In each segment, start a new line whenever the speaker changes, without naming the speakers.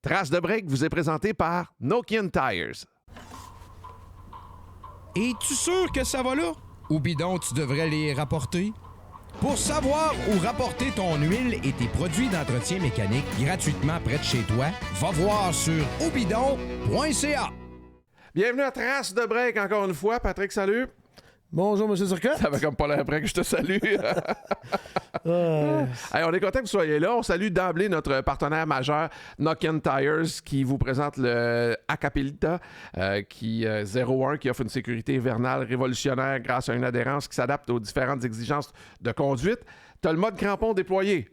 Trace de break vous est présenté par Nokian Tires.
Es-tu sûr que ça va là? Ou bidon, tu devrais les rapporter? Pour savoir où rapporter ton huile et tes produits d'entretien mécanique gratuitement près de chez toi, va voir sur oubidon.ca.
Bienvenue à Trace de break encore une fois. Patrick, salut.
Bonjour, M. Turcotte.
Ça va comme pas l'air après que je te salue. Hey, on est content que vous soyez là. On salue d'emblée notre partenaire majeur, Nokian Tires, qui vous présente le Acapelita, qui 01, qui offre une sécurité hivernale révolutionnaire grâce à une adhérence qui s'adapte aux différentes exigences de conduite. Tu as le mode crampon déployé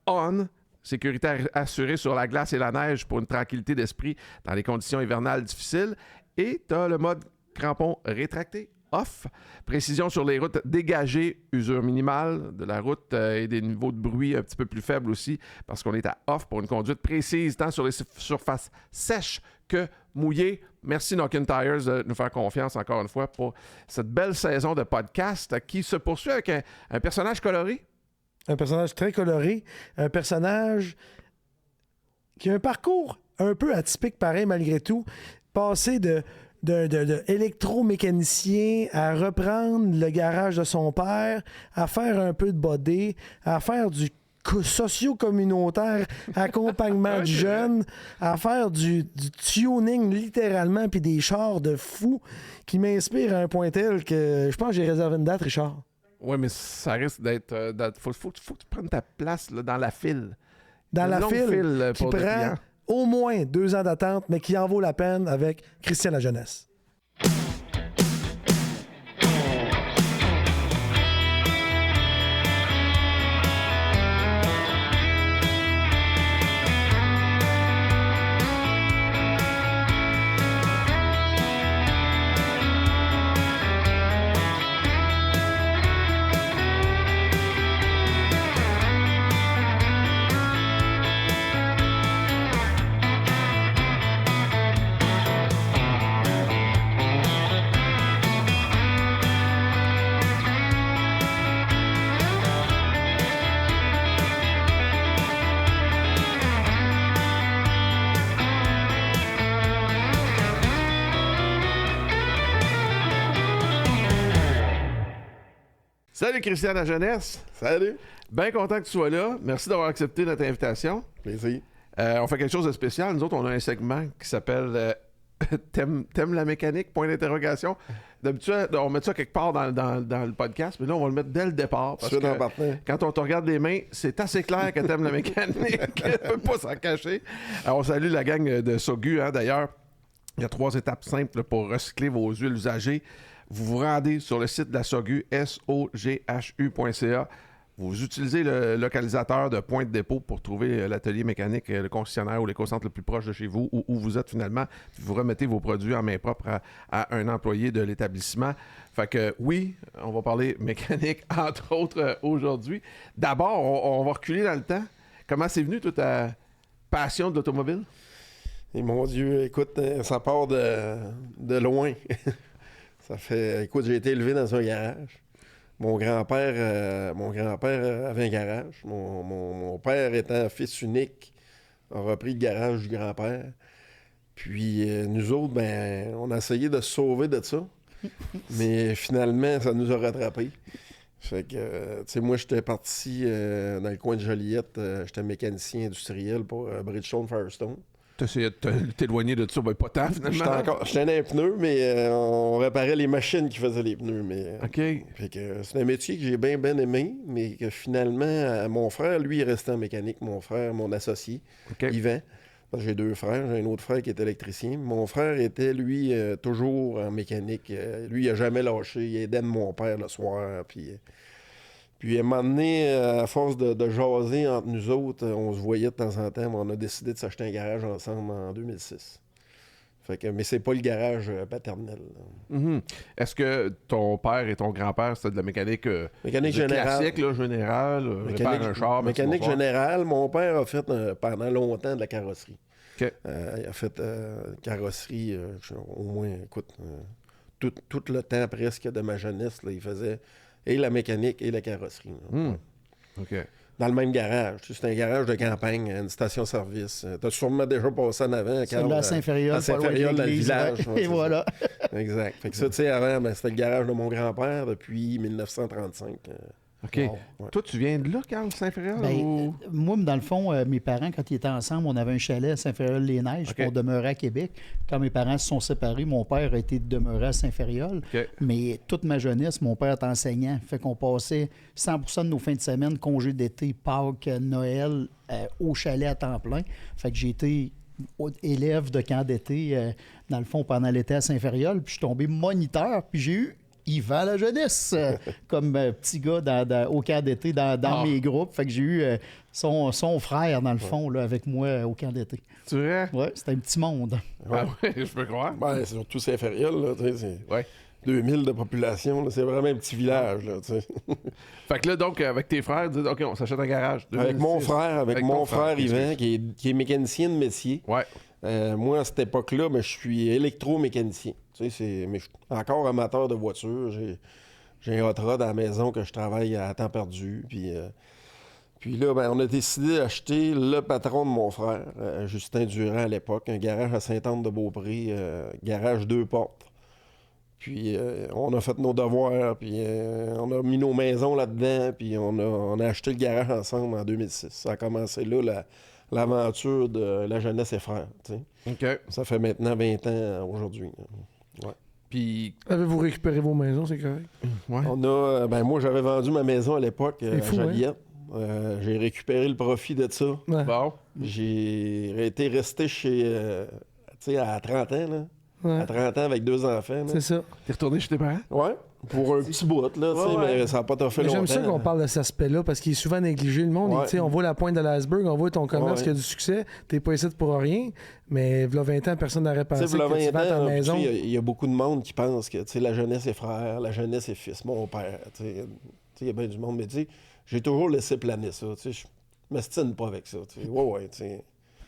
on, sécurité assurée sur la glace et la neige pour une tranquillité d'esprit dans les conditions hivernales difficiles. Et tu as le mode crampon rétracté off, précision sur les routes dégagées, usure minimale de la route et des niveaux de bruit un petit peu plus faibles aussi, parce qu'on est à off pour une conduite précise, tant sur les surfaces sèches que mouillées. Merci Nokian Tires de nous faire confiance encore une fois pour cette belle saison de podcast qui se poursuit avec un personnage coloré.
Un personnage très coloré, un personnage qui a un parcours un peu atypique pareil malgré tout, passé de électromécanicien à reprendre le garage de son père, à faire un peu de body, à faire du socio-communautaire, accompagnement de jeunes, à faire du tuning littéralement, puis des chars de fou qui m'inspirent à un point tel que je pense que j'ai réservé une date, Richard.
Oui, mais ça risque d'être... faut que tu prennes ta place là, dans la file.
Dans la file qui
pour des
prend
clients.
au moins 2 ans d'attente, mais qui en vaut la peine avec Christian La Jeunesse.
Salut Christian La Jeunesse.
Salut.
Bien content que tu sois là. Merci d'avoir accepté notre invitation.
Plaisir.
On fait quelque chose de spécial. Nous autres, on a un segment qui s'appelle T'aimes la mécanique? Point d'interrogation. D'habitude, on met ça quelque part dans le podcast, mais là, on va le mettre dès le départ. Parce que quand on te regarde les mains, c'est assez clair que t'aimes la mécanique. On ne peut pas s'en cacher. Alors, on salue la gang de Sogu, hein, d'ailleurs. Il y a 3 étapes simples pour recycler vos huiles usagées. Vous vous rendez sur le site de la SOGU, soghu.ca. Vous utilisez le localisateur de point de dépôt pour trouver l'atelier mécanique, le concessionnaire ou l'éco-centre le plus proche de chez vous ou où vous êtes finalement. Puis vous remettez vos produits en main propre à un employé de l'établissement. Fait que oui, on va parler mécanique, entre autres, aujourd'hui. D'abord, on va reculer dans le temps. Comment c'est venu toute ta passion de l'automobile?
Et mon Dieu, écoute, ça part de loin. Écoute, j'ai été élevé dans un garage. Mon grand-père avait un garage. Mon père étant fils unique, a repris le garage du grand-père. Puis nous autres, on a essayé de se sauver de ça. Mais finalement, ça nous a rattrapés. Fait que, tu sais, moi, j'étais parti dans le coin de Joliette. J'étais mécanicien industriel pour Bridgestone Firestone.
T'as essayé de t'éloigner de ça, pas tant finalement.
J'étais dans les pneus, mais on réparait les machines qui faisaient les pneus. Mais,
OK.
Fait que c'est un métier que j'ai bien aimé, mais que finalement, mon frère, lui, il restait en mécanique. Mon frère, mon associé, Yvan. Parce que j'ai 2 frères. J'ai un autre frère qui est électricien. Mon frère était, lui, toujours en mécanique. Lui, il n'a jamais lâché. Il aidait mon père le soir. Puis à un moment donné, à force de jaser entre nous autres, on se voyait de temps en temps, mais on a décidé de s'acheter un garage ensemble en 2006. Fait que, mais c'est pas le garage paternel.
Mm-hmm. Est-ce que ton père et ton grand-père, c'était de la mécanique,
générale.
Classique, là, générale, répare un char?
Mécanique générale. Mon père a fait pendant longtemps de la carrosserie.
Okay.
Il a fait carrosserie, au moins, écoute, tout le temps presque de ma jeunesse, là, il faisait et la mécanique et la carrosserie.
Mm. OK.
dans le même garage. Tu sais, c'est un garage de campagne, une station-service. Tu as sûrement déjà passé en avant.
Celui-là à Saint-Fériol,
à Saint-Fériol, dans le village.
Ouais. Et voilà.
Exact. Fait que ça, tu sais, avant, c'était le garage de mon grand-père depuis 1935.
OK.
Ouais.
Toi, tu viens de là, Carl Saint-Fériol?
Ben,
ou...
moi, dans le fond, mes parents, quand ils étaient ensemble, on avait un chalet à Saint-Fériol-les-Neiges, puis on demeurait à Québec. Quand mes parents se sont séparés, mon père a été demeuré à Saint-Fériol.
OK.
Mais toute ma jeunesse, mon père était enseignant. Fait qu'on passait 100% de nos fins de semaine, congés d'été, Pâques, Noël, au chalet à temps plein. Fait que j'ai été élève de camp d'été, dans le fond, pendant l'été à Saint-Fériol. Puis je suis tombé moniteur, puis j'ai eu Yvan la jeunesse, comme petit gars au camp d'été dans mes groupes. Fait que j'ai eu son frère, dans le fond, là, avec moi au camp d'été.
Tu vois?
Ouais, c'était un petit monde.
Ah oui, je peux croire.
Ben, c'est surtout Saint-Fériol, là, tu sais, c'est
Ouais.
2000 de population, là, c'est vraiment un petit village, là, tu sais.
Fait que là, donc, avec tes frères, dis, OK, on s'achète un garage.
Avec mon
2006.
frère, avec
ton
mon frère
excuse.
Yvan, qui est mécanicien de métier.
Ouais.
Moi, à cette époque-là, je suis électromécanicien. Tu sais, mais je suis encore amateur de voitures. J'ai un hot rod à la maison que je travaille à temps perdu. Puis là, on a décidé d'acheter le patron de mon frère, Justin Durand à l'époque, un garage à Sainte-Anne-de-Beaupré, garage 2 portes. Puis on a fait nos devoirs, puis on a mis nos maisons là-dedans, puis on a acheté le garage ensemble en 2006. Ça a commencé là, l'aventure de La Jeunesse et Frères. Tu sais.
OK.
Ça fait maintenant 20 ans aujourd'hui. Ouais.
Puis,
Avez-vous récupéré vos maisons, c'est correct?
ouais.
On a, moi, j'avais vendu ma maison à l'époque à
fou,
Joliette. J'ai récupéré le profit de ça.
Ouais.
Bon.
J'ai été resté chez, tu sais, à 30 ans, là.
Ouais.
À 30 ans avec 2 enfants. Là.
C'est ça.
T'es retourné chez tes parents?
Ouais, pour un petit bout, là, tu sais,
Ouais.
mais ça n'a pas fait
Mais
longtemps.
j'aime ça qu'on parle de cet aspect-là parce qu'il est souvent négligé. Le monde,
Ouais.
tu sais, on voit la pointe de l'iceberg, on voit ton commerce
Ouais.
qui a du succès. T'es pas ici pour rien. Mais il y a 20 ans, personne n'aurait
Tu sais,
pensé
v'là
que tu
20
vends ta
ans,
maison.
il y a beaucoup de monde qui pense que, tu sais, la jeunesse est frère, la jeunesse est fils, mon père, tu sais, il y a bien du monde, mais tu sais, j'ai toujours laissé planer ça, tu sais, je m'estime pas avec ça, tu sais, ouais, tu sais.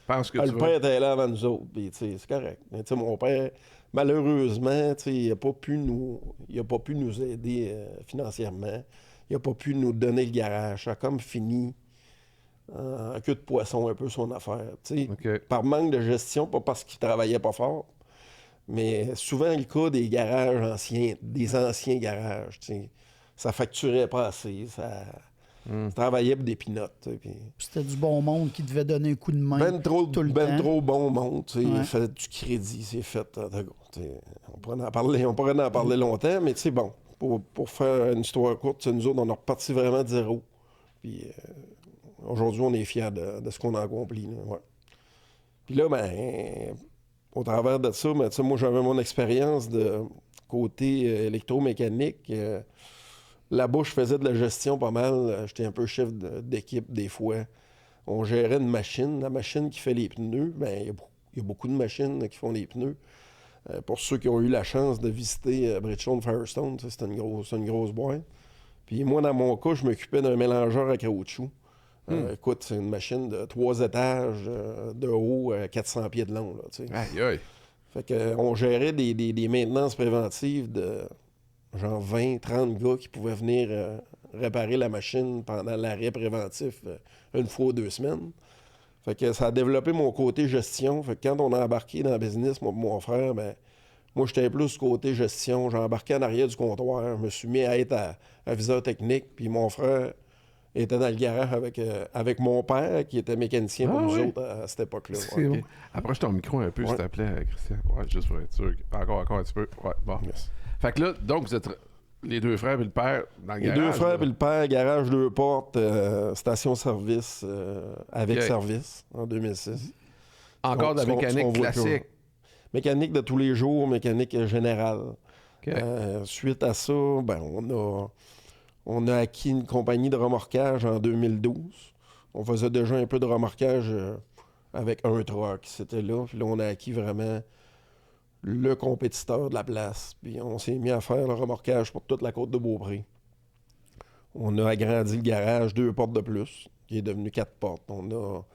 Pense que
Le
tu
père
vas...
était là avant nous autres, puis tu sais, c'est correct. Mais tu sais, mon père, malheureusement, tu sais, il n'a pas pu nous aider financièrement, il n'a pas pu nous donner le garage, ça a comme fini en queue de poisson un peu son affaire, tu sais.
OK.
Par manque de gestion, pas parce qu'il travaillait pas fort, mais souvent le cas des garages anciens, des anciens garages, tu sais, ça facturait pas assez, ça travaillait pour des pinottes, tu sais, puis
C'était du bon monde qui devait donner un coup de main
ben trop
temps.
bon monde, tu sais,
Ouais.
il fait du crédit, c'est fait, tu sais, on pourrait en parler longtemps, mais tu sais, bon, pour faire une histoire courte, tu sais, nous autres, on a reparti vraiment de zéro, puis aujourd'hui, on est fiers de ce qu'on a accompli, là, ouais. Puis là, au travers de ça, tu sais, moi, j'avais mon expérience de côté électromécanique. Là-bas, je faisais de la gestion pas mal. J'étais un peu chef d'équipe des fois. On gérait une machine. La machine qui fait les pneus, il y a beaucoup de machines qui font les pneus. Pour ceux qui ont eu la chance de visiter Bridgestone Firestone, tu sais, c'est une grosse boîte. Puis moi, dans mon cas, je m'occupais d'un mélangeur à caoutchouc. Écoute, c'est une machine de 3 étages de haut, 400 pieds de long. Là, tu sais.
Aïe, aïe.
Fait qu'on gérait des maintenances préventives de genre 20, 30 gars qui pouvaient venir réparer la machine pendant l'arrêt préventif une fois ou 2 semaines. Fait que ça a développé mon côté gestion. Fait que quand on a embarqué dans le business, moi et mon frère, moi j'étais plus côté gestion. J'ai embarqué en arrière du comptoir. Je me suis mis à être à viseur technique. Puis mon frère était dans le garage avec mon père qui était mécanicien pour
Ah
nous
oui?
autres à cette époque-là.
C'est
Ouais.
bon.
OK. Approche ton micro un peu,
Ouais.
s'il te plaît, Christian. Ouais, juste pour être sûr. Encore un petit peu. Ouais, bon.
Yes.
Fait que là, donc, vous êtes les 2 frères et le père dans le
Les
garage.
2 frères
là.
puis le père, garage 2 portes, station-service avec
OK.
service en 2006.
Encore de la
Ce qu'on
mécanique
voit
classique.
toujours. Mécanique de tous les jours, mécanique générale.
OK.
Suite à ça, on a acquis une compagnie de remorquage en 2012. On faisait déjà un peu de remorquage avec un truck, c'était là. Puis là, on a acquis vraiment le compétiteur de la place. Puis on s'est mis à faire le remorquage pour toute la côte de Beaupré. On a agrandi le garage 2 portes de plus, qui est devenu 4 portes. On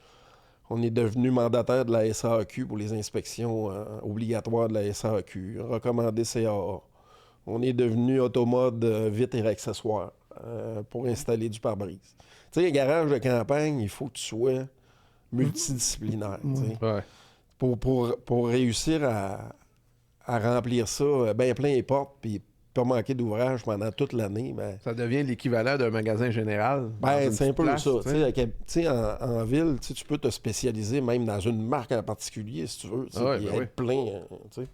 est devenu mandataire de la SAQ pour les inspections obligatoires de la SAQ, recommandé CAA. On est devenu automode vitres et accessoires pour installer du pare-brise. Tu sais, un garage de campagne, il faut que tu sois multidisciplinaire. Tu sais.
Ouais.
Pour réussir à remplir ça, bien plein les portes, puis pas manquer d'ouvrage pendant toute l'année, ben,
Ça devient l'équivalent d'un magasin général.
ben,
dans
c'est
une
un peu
place,
ça.
tu sais.
Tu sais, en ville, tu sais, tu peux te spécialiser même dans une marque en particulier, si tu veux, tu sais,
Ah ouais,
puis
ben
être plein. Tu sais.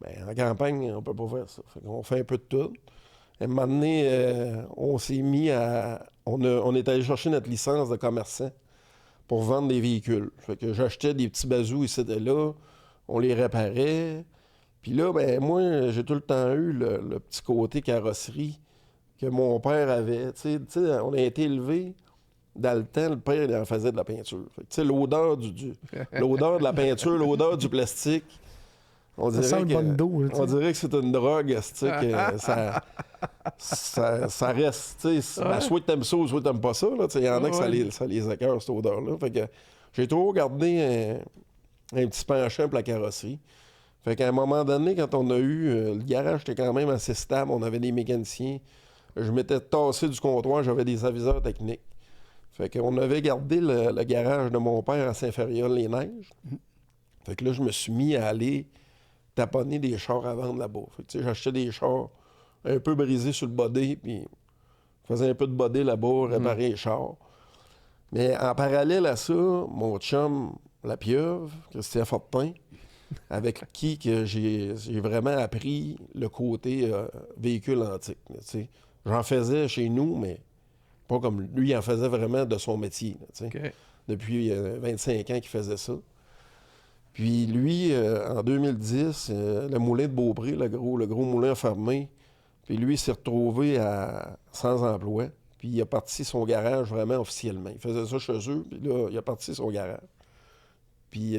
Ben, en campagne, on peut pas faire ça. On fait un peu de tout. À un moment donné, on s'est mis à... On est allé chercher notre licence de commerçant pour vendre des véhicules. Fait que j'achetais des petits bazous ici et là, on les réparait. Puis là, ben moi, j'ai tout le temps eu le petit côté carrosserie que mon père avait. Tu sais, on a été élevés. Dans le temps, le père, il en faisait de la peinture. Fait que, tu sais, l'odeur l'odeur de la peinture, l'odeur du plastique, on
Ça sent le bon dos.
on dirait que c'est une drogue, tu sais, que ça reste, tu sais, ben, soit t'aimes ça ou soit t'aimes pas ça, là, tu sais, il y en a que ça les écœure, cette odeur-là. Fait que j'ai toujours gardé un petit penchant pour la carrosserie. Fait qu'à un moment donné, quand on a eu... le garage était quand même assez stable, on avait des mécaniciens. Je m'étais tassé du comptoir, j'avais des aviseurs techniques. Fait qu'on avait gardé le garage de mon père à Saint-Ferréol-les-Neiges. Fait que là, je me suis mis à aller taponner des chars à vendre là-bas. Fait que, tu sais, j'achetais des chars un peu brisés sur le body, puis je faisais un peu de body là-bas, réparer les chars. Mais en parallèle à ça, mon chum, la pieuvre, Christian Fortin, avec qui que j'ai vraiment appris le côté véhicule antique. Tu sais. J'en faisais chez nous, mais pas comme lui, il en faisait vraiment de son métier. Tu sais.
OK.
Depuis 25 ans qu'il faisait ça. Puis lui, en 2010, le moulin de Beaupré, le gros moulin fermé, puis lui, il s'est retrouvé sans emploi. Puis il a parti son garage vraiment officiellement. Il faisait ça chez eux, puis là, il a parti son garage. Puis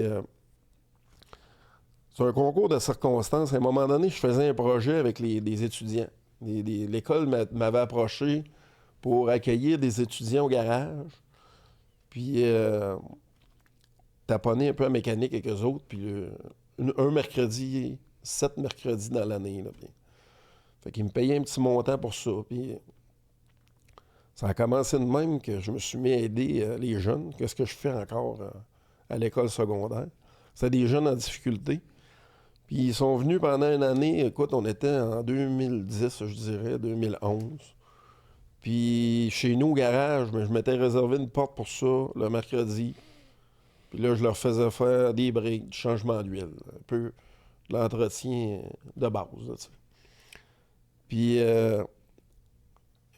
c'est un concours de circonstances. À un moment donné, je faisais un projet avec des étudiants. L'école m'avait approché pour accueillir des étudiants au garage. Puis taponner un peu en mécanique avec eux autres. Puis un mercredi, 7 mercredis dans l'année. Là, puis, fait qu'ils me payaient un petit montant pour ça. Puis ça a commencé de même que je me suis mis à aider les jeunes. Qu'est-ce que je fais encore à l'école secondaire? C'était des jeunes en difficulté. Puis ils sont venus pendant une année. Écoute, on était en 2010, je dirais, 2011. Puis chez nous, au garage, je m'étais réservé une porte pour ça le mercredi. Puis là, je leur faisais faire des briques, du changement d'huile, un peu de l'entretien de base. Là, tu sais. Puis,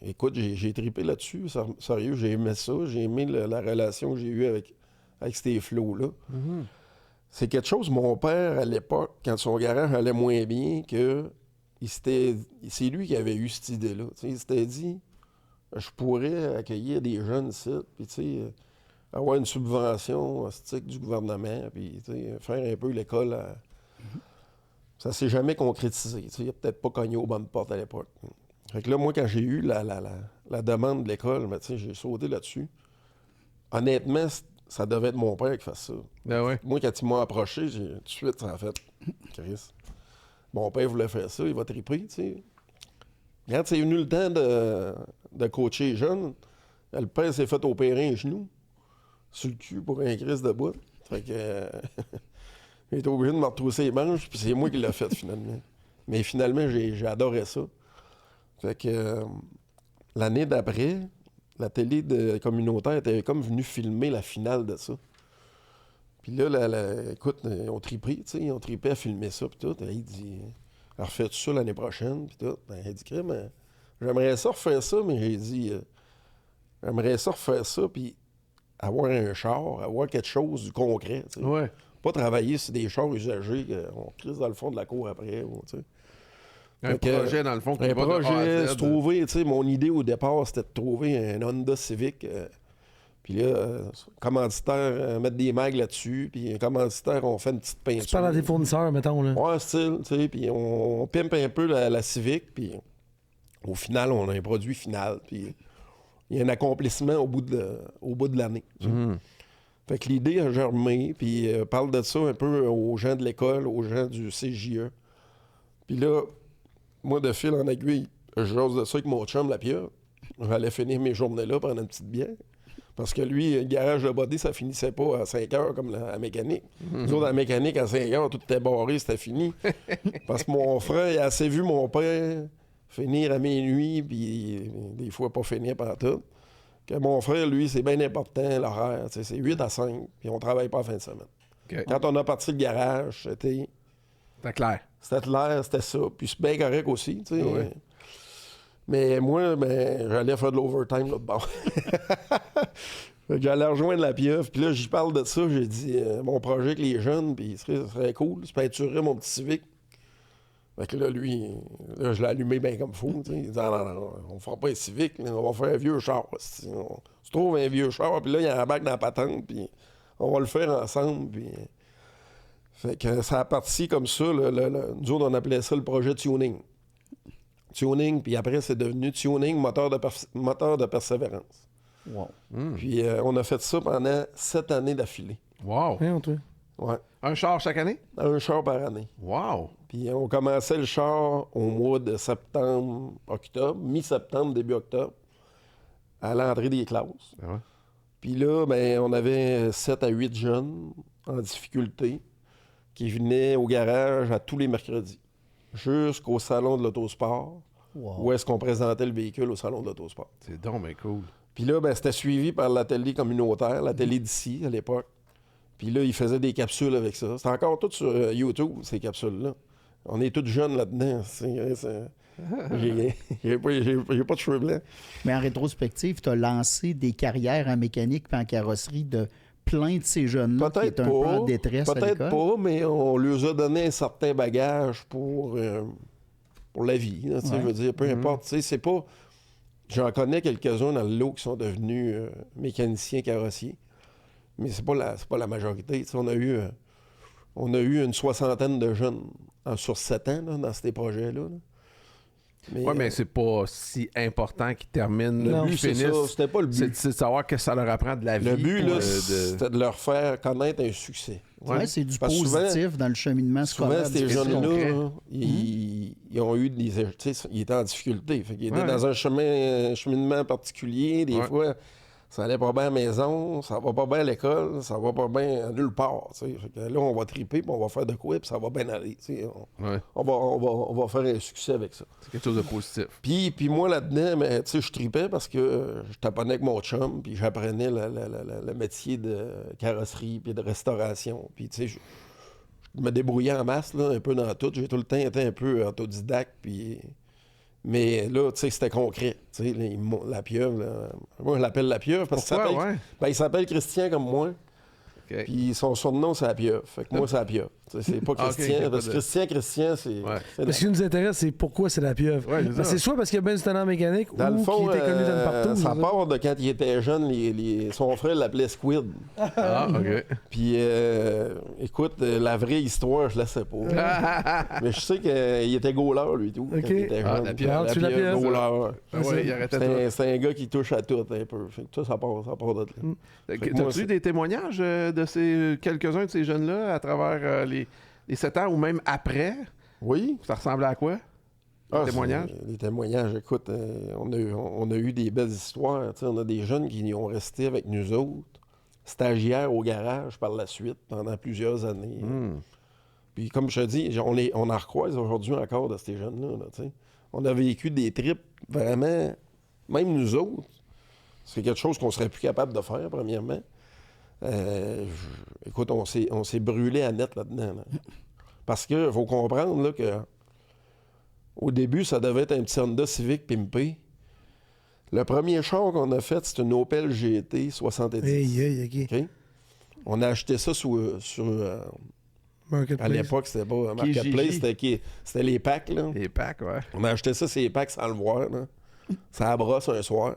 écoute, j'ai trippé là-dessus. Sérieux, j'ai aimé ça. J'ai aimé la relation que j'ai eue avec ces flots-là.
Mm-hmm.
C'est quelque chose, mon père, à l'époque, quand son garage allait moins bien, c'est lui qui avait eu cette idée-là. Tu sais, il s'était dit, je pourrais accueillir des jeunes sites, puis tu sais, avoir une subvention du gouvernement, puis tu sais, faire un peu l'école. Ça s'est jamais concrétisé. Tu sais, il n'a peut-être pas cogné aux bonnes portes à l'époque. Fait que là, moi, quand j'ai eu la demande de l'école, ben, tu sais, j'ai sauté là-dessus. Honnêtement, ça devait être mon père qui fasse ça.
Ben ouais.
Moi, quand il m'a approché, j'ai tout de suite, en fait, Chris, mon père voulait faire ça, il va triper, tu sais. Quand c'est venu le temps de coacher les jeunes, le père s'est fait opérer un genou sur le cul pour un Chris de bout. Fait que il était obligé de me retrousser les manches, puis c'est moi qui l'ai fait finalement. Mais finalement, j'ai adoré ça. Fait que l'année d'après, la télé communautaire était comme venue filmer la finale de ça. Puis là, écoute, ils ont tripé, tu sais, ils ont tripé à filmer ça, puis tout. Il dit, refais ça l'année prochaine, puis tout. Ben, il dit, crème, j'aimerais ça refaire ça, mais j'ai dit, j'aimerais ça refaire ça, puis avoir un char, avoir quelque chose du concret, tu sais.
Ouais.
Pas travailler sur des chars usagés qu'on crisse dans le fond de la cour après, tu sais.
Un projet, dans le fond, qui
Un
va de A à
projet,
Z.
se trouver, tu sais, mon idée au départ, c'était de trouver un Honda Civic. Puis là, commanditaire, mettre des mags là-dessus. Puis un commanditaire, on fait une petite peinture.
Tu parles à tes fournisseurs, mettons. Là.
Ouais, style, tu sais. Puis on pimpe un peu la Civic. Puis au final, on a un produit final. Puis il y a un accomplissement au bout de l'année. Tu sais. Fait que l'idée a germé. Puis parle de ça un peu aux gens de l'école, aux gens du CJE. Puis là, moi, de fil en aiguille, je jase de ça avec mon chum, la pieuvre. j'allais finir mes journées là, prendre une petite bière. Parce que lui, le garage de body, ça finissait pas à 5 heures comme la mécanique. Nous autres, la mécanique, à 5 heures, tout était barré, c'était fini. Parce que mon frère, il a assez vu mon père finir à minuit, puis des fois pas finir par tout. Que mon frère, lui, c'est bien important, l'horaire. C'est 8 à 5, puis on travaille pas en fin de semaine.
OK.
Quand on a parti le garage, c'était
clair.
clair, c'était ça. Puis c'est bien correct aussi, tu sais.
Ouais.
Mais moi, j'allais faire de l'overtime là bas. Fait que j'allais rejoindre la pieuvre, puis là, j'y parle de ça, j'ai dit, mon projet avec les jeunes, puis ça serait cool, je peinturerais mon petit Civic. Fait que là, lui, je l'ai allumé bien comme fou, tu sais. Il dit, non, on fera pas un Civic, là, on va faire un vieux char. On se trouve un vieux char, puis là, il y a un bac dans la patente, puis on va le faire ensemble, puis... Fait que ça a parti comme ça, nous autres, on appelait ça le projet Tuning. Tuning, puis après, c'est devenu Tuning, moteur de persévérance.
Wow.
Puis on a fait ça pendant 7 années d'affilée.
Wow.
Voyons, toi.
Ouais.
Un char chaque année?
Un char par année.
Wow.
Puis on commençait le char au mois de septembre, octobre, mi-septembre, début octobre, à l'entrée des classes.
Ah ouais.
Puis là, on avait 7 à 8 jeunes en difficulté qui venaient au garage à tous les mercredis, jusqu'au salon de l'autosport,
Wow.
où est-ce qu'on présentait le véhicule au salon de l'autosport.
C'est donc mais cool.
Puis là, c'était suivi par l'atelier communautaire, l'atelier d'ici, à l'époque. Puis là, ils faisaient des capsules avec ça. C'est encore tout sur YouTube, ces capsules-là. On est tous jeunes là-dedans. J'ai pas de cheveux blancs.
Mais en rétrospective, tu as lancé des carrières en mécanique et en carrosserie de plein de ces jeunes-là qui
Peut-être
étaient un peu en
pas.
détresse à
Peut-être
l'école.
pas, mais on leur a donné un certain bagage pour la vie. Là, tu sais,
Ouais.
je veux dire, peu importe. Tu sais, c'est pas... J'en connais quelques-uns dans le lot qui sont devenus mécaniciens carrossiers. Mais c'est pas la majorité. Tu sais, on a eu une 60aine de jeunes sur 7 ans là, dans ces projets-là. Là.
Mais c'est pas si important qu'ils terminent.
Le
qu'ils
but, c'est ça.
finissent.
C'était pas le but.
C'est de savoir que ça leur apprend de la vie.
Le but, là,
de-
c'était de leur faire connaître un succès.
Ouais, c'est du
Parce que
positif dans le cheminement scolaire.
Souvent, ces
difficile.
jeunes-là,
concret.
là, ils ont eu des... Tu sais, ils étaient en difficulté. Fait qu'ils étaient
Ouais.
dans un cheminement particulier. Des
Ouais.
fois, ça allait pas bien à la maison, ça va pas bien à l'école, ça va pas bien à nulle part. Tu sais. Fait que là, on va triper, puis on va faire de quoi, puis ça va bien aller. Tu sais.
Ouais,
On va faire un succès avec ça.
c'est quelque chose de positif.
Puis moi, là-dedans, tu sais, je tripais parce que je taponnais avec mon chum, puis j'apprenais le métier de carrosserie, puis de restauration. Puis, tu sais, je me débrouillais en masse, là, un peu dans tout. J'ai tout le temps été un peu autodidacte, puis... Mais là, tu sais, c'était concret. Tu sais, la pieuvre, là, moi, je l'appelle la pieuvre parce qu'il
Pourquoi,
s'appelle...
ouais?
Il s'appelle Christian comme moi,
OK.
puis son surnom, c'est la pieuvre. Fait que moi, c'est la pieuvre. Tu sais, c'est pas
Ah, ok,
Christian,
ok,
parce
pas
que
de-
Christian, c'est...
Ouais.
c'est
Mais ce qui nous intéresse, c'est pourquoi c'est la pieuvre.
Ouais, c'est ça.
C'est soit parce qu'il y a bien du talent mécanique
Dans
ou
le fond,
qu'il était connu dans le partout.
ça
c'est
part de quand il était jeune, son frère l'appelait Squid.
Ah, OK.
Puis, écoute, la vraie histoire, je la sais pas. Mais je sais qu'il était goaler, lui, tout.
Ok.
Quand il était
Ah,
jeune.
la pieuvre.
Ah, tu la pieuvre.
goaler.
Ah ouais, il arrêtait tout.
C'est un gars qui touche à tout, un peu. Fait que ça part de là. Fait que moi,
T'as-tu eu
c'est-
des témoignages de ces quelques-uns de ces jeunes-là à travers les 7 ans ou même après?
Oui.
Ça ressemblait à quoi?
Ah,
témoignages?
Les témoignages, écoute, on a eu des belles histoires. Tu sais, on a des jeunes qui ont resté avec nous autres, stagiaires au garage par la suite, pendant plusieurs années. Puis comme je te dis, on en recroise aujourd'hui encore de ces jeunes-là. Là, tu sais. On a vécu des trips vraiment, même nous autres, c'est quelque chose qu'on serait plus capable de faire, premièrement. Écoute, on s'est brûlé à net là-dedans. Là. Parce que faut comprendre là, que au début, ça devait être un petit Honda Civic pimpé. Le premier char qu'on a fait, c'est une Opel GT 70.
Hey, OK.
OK? On a acheté ça sur à
Marketplace.
l'époque, c'était pas Marketplace, c'était les packs. Là.
Les packs, ouais.
On a acheté ça, ces packs, sans le voir. Là. Ça a brosse un soir.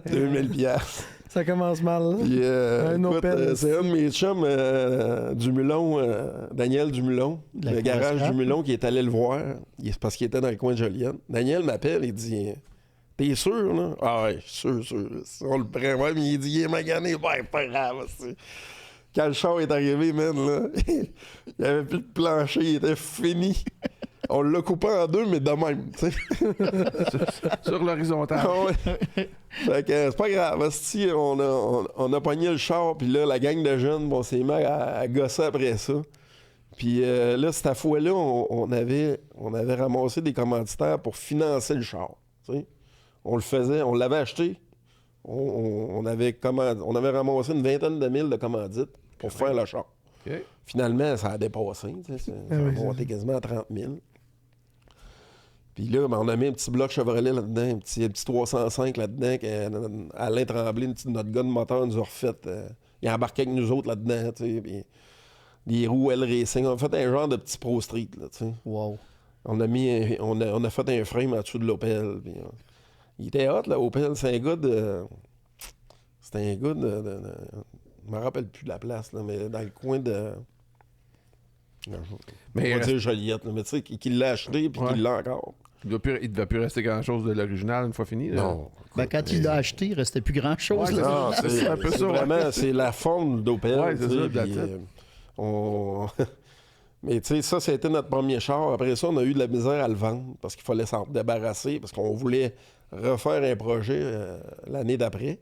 2000 piastres.
Ça commence mal. Là.
Puis,
Un
écoute,
Opel.
c'est un de mes chums, Dumulon, Daniel Dumulon,
La
le garage
Croix-Scrap.
Dumulon, qui est allé le voir, parce qu'il était dans le coin de Joliette. Daniel m'appelle, il dit « T'es sûr, là? » Ah ouais, sûr. On le prend. Ouais, mais il dit « Il est magané. » Ouais, pas grave. C'est... Quand le char est arrivé, man, là, il n'y avait plus de plancher, il était fini. On l'a coupé en deux, mais de même, tu sais.
Sur l'horizontale.
Ah ouais. Fait que c'est pas grave. Asti, on a pogné le char, puis là, la gang de jeunes, bon, s'est mis à gosser après ça. Puis là, cette fois-là, on avait ramassé des commanditaires pour financer le char. Tu sais. On le faisait, on l'avait acheté. On avait ramassé une vingtaine de mille de commandites pour faire le char.
OK.
Finalement, ça a dépassé. Tu sais, ça a monté quasiment à 30 000. Puis là, ben, on a mis un petit bloc Chevrolet là-dedans, un petit 305 là-dedans, Alain Tremblay, notre gars de moteur, nous a refait. Il a embarqué avec nous autres là-dedans, tu sais, puis des roues L-Racing. On a fait un genre de petit Pro Street, là, tu sais.
Wow.
On a fait un frame en dessous de l'Opel. Puis, il était hot, là, Opel. C'est un gars de... C'était un gars de... Je me rappelle plus de la place, là, mais dans le coin de...
Mais
on va dire Joliette, là, mais tu sais, qui l'a acheté puis qui l'a encore.
Il ne devait plus rester grand-chose de l'original une fois fini. Là.
Non.
Ben, quand il l'a acheté, il restait plus grand-chose.
Ouais,
là.
Non,
c'est un peu ça,
vraiment, c'est la forme d'Opel.
Ouais, c'est
tu sais,
ça,
puis,
that's
Mais tu sais, ça, c'était notre premier char. Après ça, on a eu de la misère à le vendre parce qu'il fallait s'en débarrasser, parce qu'on voulait refaire un projet l'année d'après.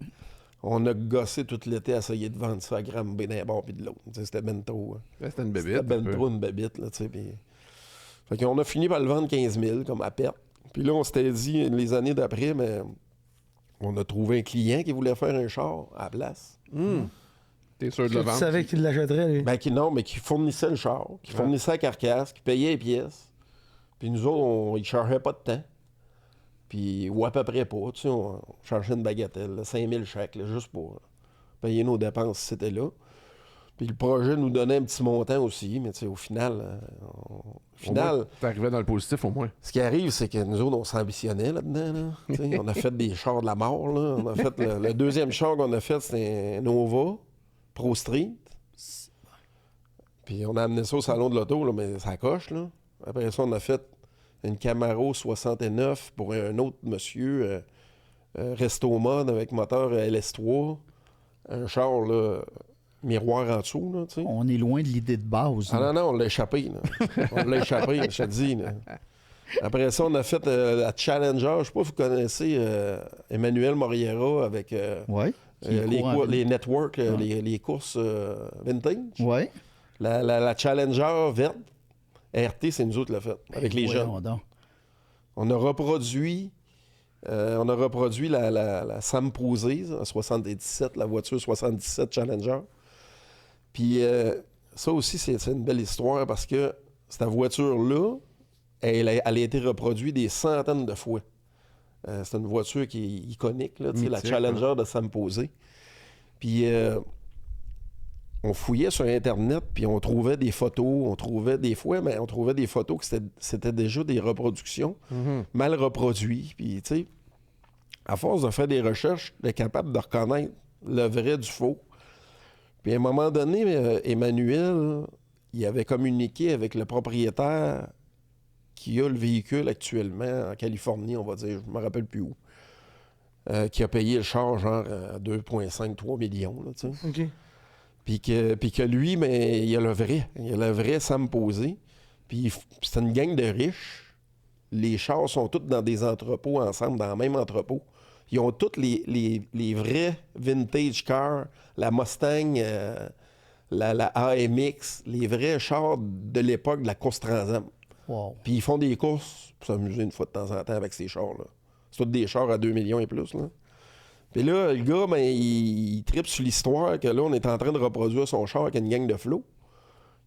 On a gossé tout l'été à essayer de vendre ça à Granby d'un bord puis de l'autre. Tu sais, c'était ben trop.
C'était une bébite.
C'était ben trop une bébite, là, tu sais. Puis... Fait qu'on a fini par le vendre 15 000, comme à perte. Puis là, on s'était dit, les années d'après, mais on a trouvé un client qui voulait faire un char à la place.
T'es sûr de le
Tu
vendre?
savais qu'il l'achèterait, lui.
Ben, qui fournissait le char, qui fournissait la carcasse, qui payait les pièces. Puis nous autres, ils ne chargeaient pas de temps. Puis, ou à peu près pas. Tu sais, on chargeait une bagatelle, là, 5 000 chaque, là, juste pour payer nos dépenses si c'était là. Puis le projet nous donnait un petit montant aussi, mais tu sais, au final,
T'arrivais dans le positif au moins.
ce qui arrive, c'est que nous autres, on s'ambitionnait là-dedans. Là. Tu sais, on a fait des chars de la mort. Là. On a fait le deuxième char qu'on a fait, c'était un Nova Pro Street. Puis on a amené ça au salon de l'auto, là, mais ça coche. Là. Après ça, on a fait une Camaro 69 pour un autre monsieur, Resto Mode avec moteur LS3. Un char, là, miroir en dessous, là, tu sais.
On est loin de l'idée de base.
Ah non, on l'a échappé, là. On l'a échappé, je te dis, là. Après ça, on a fait la Challenger. Je sais pas si vous connaissez Emmanuel Moriera avec
Oui.
les networks, les courses vintage.
Oui.
La Challenger verte, RT, c'est nous autres qui l'a fait, avec les jeunes. On a reproduit la Sam Posey en 77, la voiture 77 Challenger. Puis ça aussi, c'est une belle histoire parce que cette voiture-là, elle a été reproduite des centaines de fois. C'est une voiture qui est iconique, là, la Challenger de Sam Posey. Puis on fouillait sur Internet, puis on trouvait des photos, on trouvait des photos que c'était déjà des reproductions, mal reproduites. Puis, tu sais, à force de faire des recherches, d'être capable de reconnaître le vrai du faux. Puis, à un moment donné, Emmanuel, il avait communiqué avec le propriétaire qui a le véhicule actuellement en Californie, on va dire, je ne me rappelle plus où, qui a payé le char genre à 2,5-3 millions, là, tu sais.
OK.
Puis que lui, mais il a le vrai Sam Posey. Puis c'est une gang de riches. Les chars sont tous dans des entrepôts ensemble, dans le même entrepôt. Ils ont tous les vrais vintage cars, la Mustang, la AMX, les vrais chars de l'époque de la course Trans Am.
Wow.
Puis ils font des courses pour s'amuser une fois de temps en temps avec ces chars-là. C'est tous des chars à 2 millions et plus, là. Puis là, le gars, ben, il tripe sur l'histoire que là, on est en train de reproduire son char avec une gang de flots.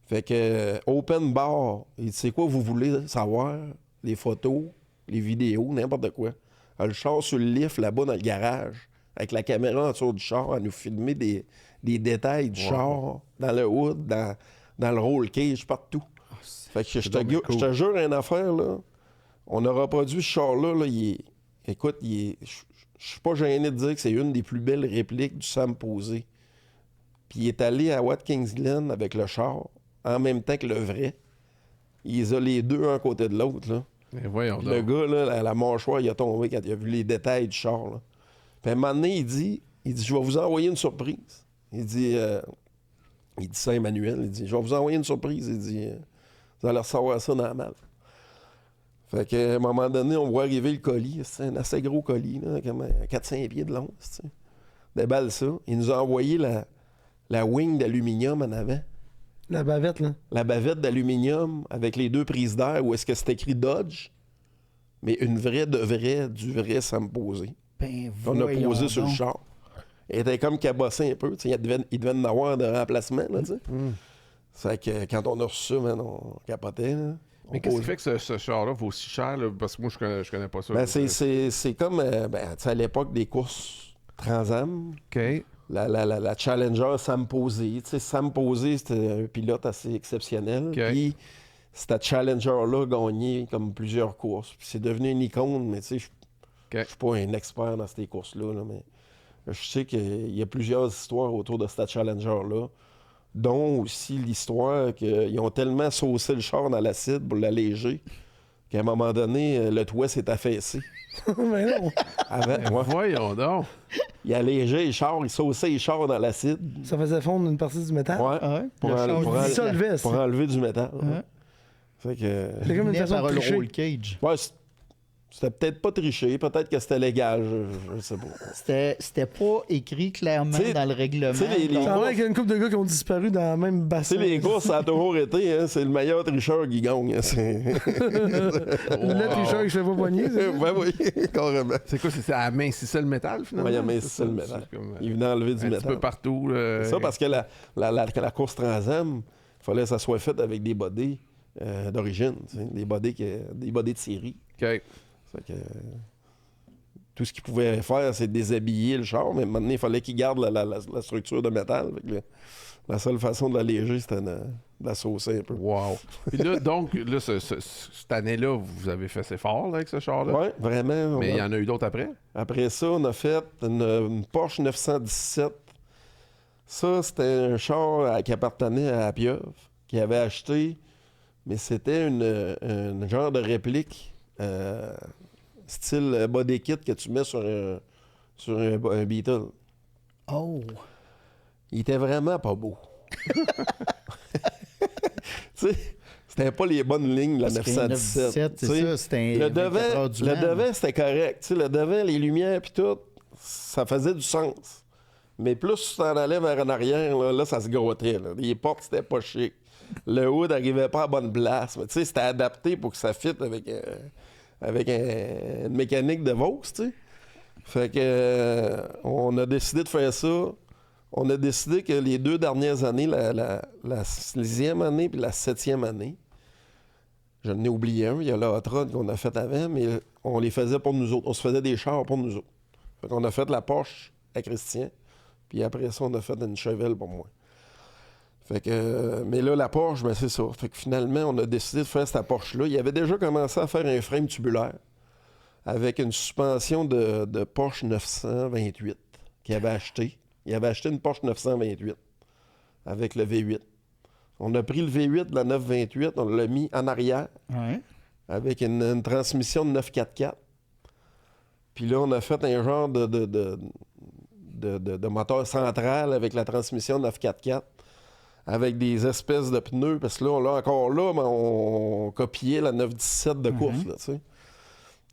Fait que, open bar, il dit, c'est quoi vous voulez savoir? Les photos, les vidéos, n'importe quoi. Le char sur le lift, là-bas, dans le garage, avec la caméra en dessous du char, à nous filmer des détails du char, dans le hood, dans le roll cage, partout. Fait que je te jure une affaire, là. On a reproduit ce char-là, là, je suis pas gêné de dire que c'est une des plus belles répliques du Sam Posey. Puis il est allé à Watkins Glen avec le char, en même temps que le vrai. Il a les deux un côté de l'autre, là.
Mais voyons
Le gars, là, la mâchoire, il a tombé quand il a vu les détails du char, là. Puis à un moment donné, il dit, je vais vous envoyer une surprise. Il dit ça à Emmanuel, il dit, je vais vous envoyer une surprise. Il dit, vous allez recevoir ça dans la malle. Fait qu'à un moment donné, on voit arriver le colis. C'est un assez gros colis, là, comme 4-5 pieds de long. Déballe ça. Il nous a envoyé la wing d'aluminium en avant.
La bavette, là.
La bavette d'aluminium avec les 2 prises d'air où est-ce que c'était écrit Dodge, mais une vraie de vraie, du vrai Samposé.
Ben,
On a
voyons
posé sur le
donc.
char. Il était comme cabossé un peu. Il devait en avoir de remplacement. Là, C'est que quand on a reçu ça, man, on capotait. Là.
Mais
On
qu'est-ce qui
pose-
fait que ce char-là vaut si cher? Là? Parce que moi, je connais pas ça.
Ben, c'est comme tu sais, à l'époque des courses Trans-Am.
OK.
La Challenger Sam Posé. Tu sais, Sam Posé, c'était un pilote assez exceptionnel.
OK.
Puis cette Challenger-là a gagné comme plusieurs courses. Puis c'est devenu une icône, mais tu sais, je suis pas un expert dans ces courses-là, là, mais je sais qu'il y a plusieurs histoires autour de cette Challenger-là, dont aussi l'histoire qu'ils ont tellement saucé le char dans l'acide pour l'alléger qu'à un moment donné, le toit s'est affaissé.
Mais non.
Avant, ouais.
Voyons donc.
Il allégeait les chars, il sauçait les chars dans l'acide.
Ça faisait fondre une partie du métal.
Ouais,
Ah ouais?
pour,
Le
en-
char
pour en-
dissolvait,
pour enlever du métal.
Ouais.
Fait que...
C'est comme une
Né
façon
par
de
le
tricher.
roll cage.
Ouais, c'était peut-être pas triché, peut-être que c'était légal, je sais pas.
C'était pas écrit clairement
T'sais-
dans le règlement.
t'sais, les-
donc-
Ça a l'air qu'il y a une couple de gars qui ont disparu dans le même
Tu
bassin.
sais, les courses, ça a toujours été, hein, c'est le meilleur tricheur qui gagne. Hein,
Le tricheur qui se fait pas poigner, c'est ça?
ouais, oui, carrément.
C'est quoi? C'est à amincissait le métal, finalement?
Ouais, il amincissait
C'est
le
ça,
métal.
c'est comme,
Il venait enlever du
un petit
métal.
peu partout. Là.
C'est ça, parce que la course Trans-Am, il fallait que ça soit fait avec des bodies d'origine, tu sais, des bodies de série.
OK.
Fait que, tout ce qu'il pouvait faire, c'est déshabiller le char, mais maintenant, il fallait qu'il garde la structure de métal. Fait que la seule façon de l'alléger, c'était de la saucer un peu.
Wow. Puis là, donc, là, cette année-là, vous avez fait assez fort là, avec ce char-là.
Oui, vraiment.
Mais il y en a eu d'autres après?
Après ça, on a fait une Porsche 917. Ça, c'était un char qui appartenait à Pieuvre, qui avait acheté, mais c'était une genre de réplique style body kit que tu mets sur un Beetle.
Oh!
Il était vraiment pas beau. Tu sais, c'était pas les bonnes lignes, la
Parce que
917.
917, c'est
tu sais.
ça, c'était
Le
24 heures du
devant,
Mans.
le devant, c'était correct. Tu sais, le devant, les lumières puis tout, ça faisait du sens. Mais plus tu t'en allais vers en arrière, là, ça se grattait. Là. Les portes, c'était pas chic. Le hood n'arrivait pas à bonne place. Mais tu sais, c'était adapté pour que ça fitte avec une mécanique de Vaux, tu sais. Fait que on a décidé de faire ça. On a décidé que les 2 dernières années, la 6e année puis la 7e année, je n'ai oublié un, il y a la Hot Rod qu'on a fait avant, mais on les faisait pour nous autres. On se faisait des chars pour nous autres. Fait qu'on a fait la Porsche à Christian, puis après ça, on a fait une Chevelle pour moi. Fait que, mais là, la Porsche, ben c'est ça. Fait que finalement, on a décidé de faire cette Porsche-là. Il avait déjà commencé à faire un frame tubulaire avec une suspension de Porsche 928 qu'il avait acheté. Il avait acheté une Porsche 928 avec le V8. On a pris le V8 de la 928, on l'a mis en arrière
Ouais.
avec une transmission de 944. Puis là, on a fait un genre de moteur central avec la transmission 944 avec des espèces de pneus. Parce que là, encore là, ben, on copiait la 917 de course, là, tu sais.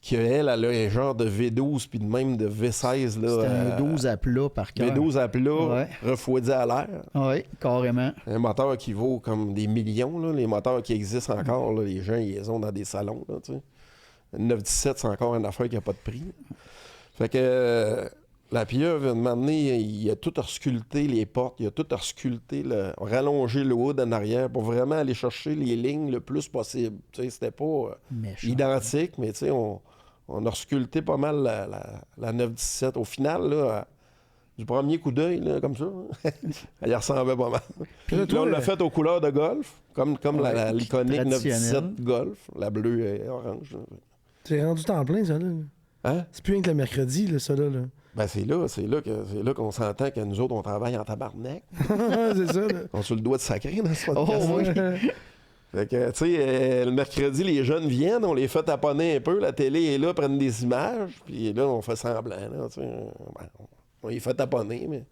Qui, elle a un genre de V12 puis même de V16. Là,
C'était un 12 à plat par cœur.
V12 à plat,
Ouais.
refroidi à l'air.
Oui, carrément.
Un moteur qui vaut comme des millions, là, les moteurs qui existent encore. Là, les gens, ils les ont dans des salons. Là, tu sais. Le 917, c'est encore une affaire qui n'a pas de prix. Fait que la Pieuvre, à un moment donné, il a tout resculpté les portes, il a tout resculpté, rallongé le hood en arrière pour vraiment aller chercher les lignes le plus possible. Tu sais, c'était pas
Méchant.
identique, mais tu sais, on a resculpté pas mal la 917. Au final, là, du premier coup d'œil, là, comme ça, elle ressemblait pas mal. Puis là, on l'a fait aux couleurs de golf, comme
Ouais,
l'iconique
traditionnel.
917 golf, la bleue et orange. Là.
C'est rendu temps plein, ça, là.
Hein?
C'est plus rien que le mercredi, là, ça, là.
Ben c'est là qu'on s'entend que nous autres, on travaille en tabarnak.
C'est ça, là.
On a sur le doigt de sacrer dans ce podcast.
Oh oui.
Fait que, tu sais, le mercredi, les jeunes viennent, on les fait taponner un peu, la télé est là, prennent des images, puis là, on fait semblant, là, tu sais. Ben, on les fait taponner, mais...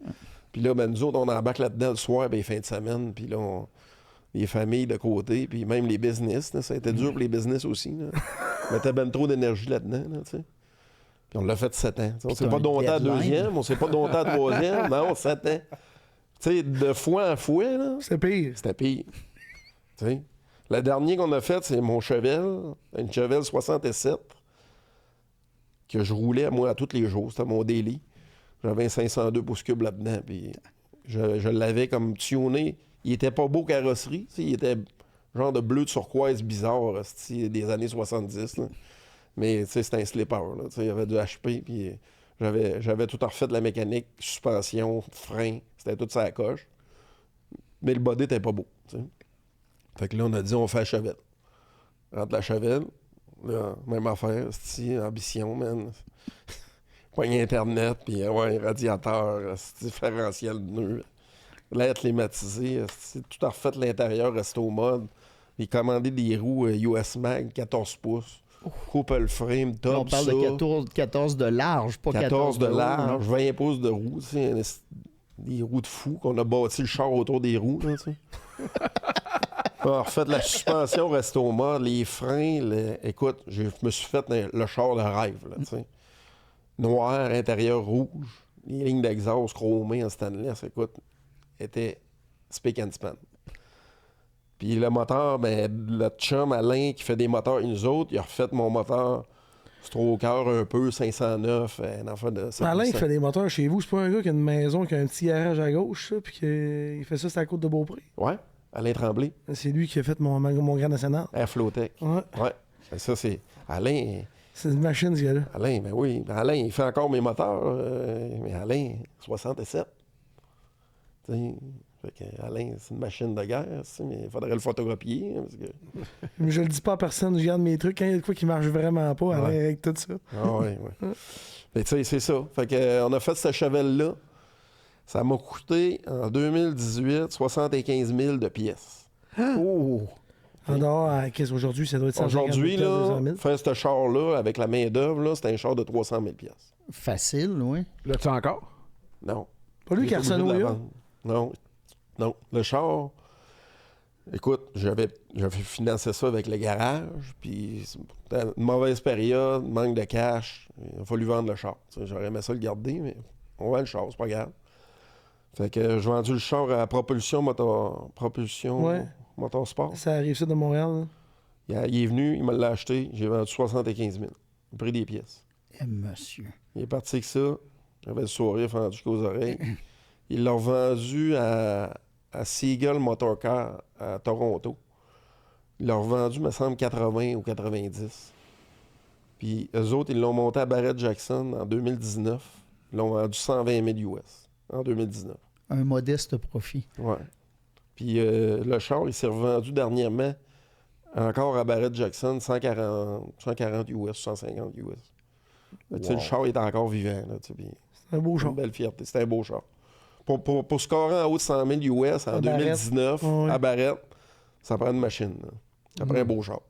Puis là, ben, nous autres, on embarque là-dedans le soir, ben, fin de semaine, puis là, les familles de côté, puis même les business, là, ça a été dur pour les business aussi, là. Je mettais ben trop d'énergie là-dedans, là, tu sais. Puis on l'a fait 7 ans. On
Puis
s'est
t'as
pas
un
dompté à
deadline.
deuxième, on s'est pas dompté à troisième. Non, 7 ans. Tu sais, de fois en fois, là,
C'est pire.
c'était pire. Tu sais. Le dernier qu'on a fait, c'est mon Chevelle, une Chevelle 67, que je roulais, moi, à tous les jours. C'était mon daily. J'avais un 502 pouces cubes là-dedans, puis je l'avais comme tuné. Il était pas beau carrosserie, tu sais, il était genre de bleu turquoise bizarre, des années 70, là. Mais tu sais, c'était un slipper, là, tu sais, il y avait du HP, puis j'avais tout refait de la mécanique, suspension, frein, c'était tout ça à la coche. Mais le body était pas beau, tu sais. Fait que là, on a dit, on fait la Chevelle. Rentre la Chevelle, là, même affaire, ambition, man. Poigne Internet, puis ouais, radiateur, différentiel de nœud, l'air climatisé, tout a refait l'intérieur, resto mode. Il commandé des roues US Mag, 14 pouces. Coupe le frame, top,
On parle
ça.
de 14 de large, pas
14 de
haut,
large,
hein.
20 pouces de roues, tu sais, des roues de fou, qu'on a bâti le char autour des roues, là, tu sais. On a refait de la suspension resto mode, les freins, écoute, je me suis fait le char de rêve, là, tu sais. Noir, intérieur rouge, les lignes d'exhaust chromées en stainless, écoute, était spick and span. Puis le moteur, ben, le chum Alain qui fait des moteurs et nous autres, il a refait mon moteur stroker un peu, 509, un enfant de...
Alain qui fait des moteurs chez vous, c'est pas un gars qui a une maison, qui a un petit garage à gauche, ça, puis qu'il fait ça sur la côte de Beaupré.
Ouais, Alain Tremblay,
C'est lui qui a fait mon Grand National.
Airflowtech.
Ouais.
Ouais, ben, ça c'est... Alain,
C'est une machine, ce gars-là.
ben oui, Alain, il fait encore mes moteurs, mais Alain, 67. Tu sais, fait que Alain, c'est une machine de guerre, tu sais, mais il faudrait le photographier, hein, parce que...
Mais je le dis pas à personne, je garde mes trucs. Quand il y a de quoi qui marche vraiment pas, Alain,
Ouais.
avec tout ça.
Ah ouais, ouais. Mais tu sais, c'est ça. Fait que, on a fait cette Chevelle-là. Ça m'a coûté, en 2018, 75 000 de pièces.
Oh!
En dehors, qu'est-ce qu'aujourd'hui, ça doit être 150
Aujourd'hui,
000,
là,
200 000.
faire ce char-là, avec la main-d'œuvre, là, c'était un char de 300 000 pièces.
Facile, oui.
L'as-tu encore?
Non.
Pas lui qui a
J'ai été obligé de la
Arsenault,
vendre. Non. Non. Le char, écoute, j'avais financé ça avec le garage, puis c'était une mauvaise période, manque de cash. Il a fallu vendre le char. Tu sais, j'aurais aimé ça le garder, mais on vend le char, c'est pas grave. Fait que j'ai vendu le char à propulsion
Ouais.
motorsport.
Ça arrive ça de Montréal. Là.
Il est venu, il me l'a acheté, j'ai vendu 75 000. Le prix des pièces.
Eh, monsieur.
Il est parti avec ça. J'avais le sourire fendu jusqu'aux oreilles. Il l'a revendu à Seagull Motorcar à Toronto. Il l'a revendu, me semble, 80 ou 90. Puis eux autres, ils l'ont monté à Barrett-Jackson en 2019. Ils l'ont vendu 120 000 US en 2019.
Un modeste profit.
Ouais. Puis le char, il s'est revendu dernièrement encore à Barrett-Jackson 140 US, 150 US. Tu sais, le char est encore vivant. Là, tu sais, puis
C'est un beau
une
char.
belle fierté. C'était un beau char. Pour scorer en haut de 100 000 US en
À
2019
Barrett. Ouais.
à Barrett, ça prend une machine. Là. Ça prend un beau char.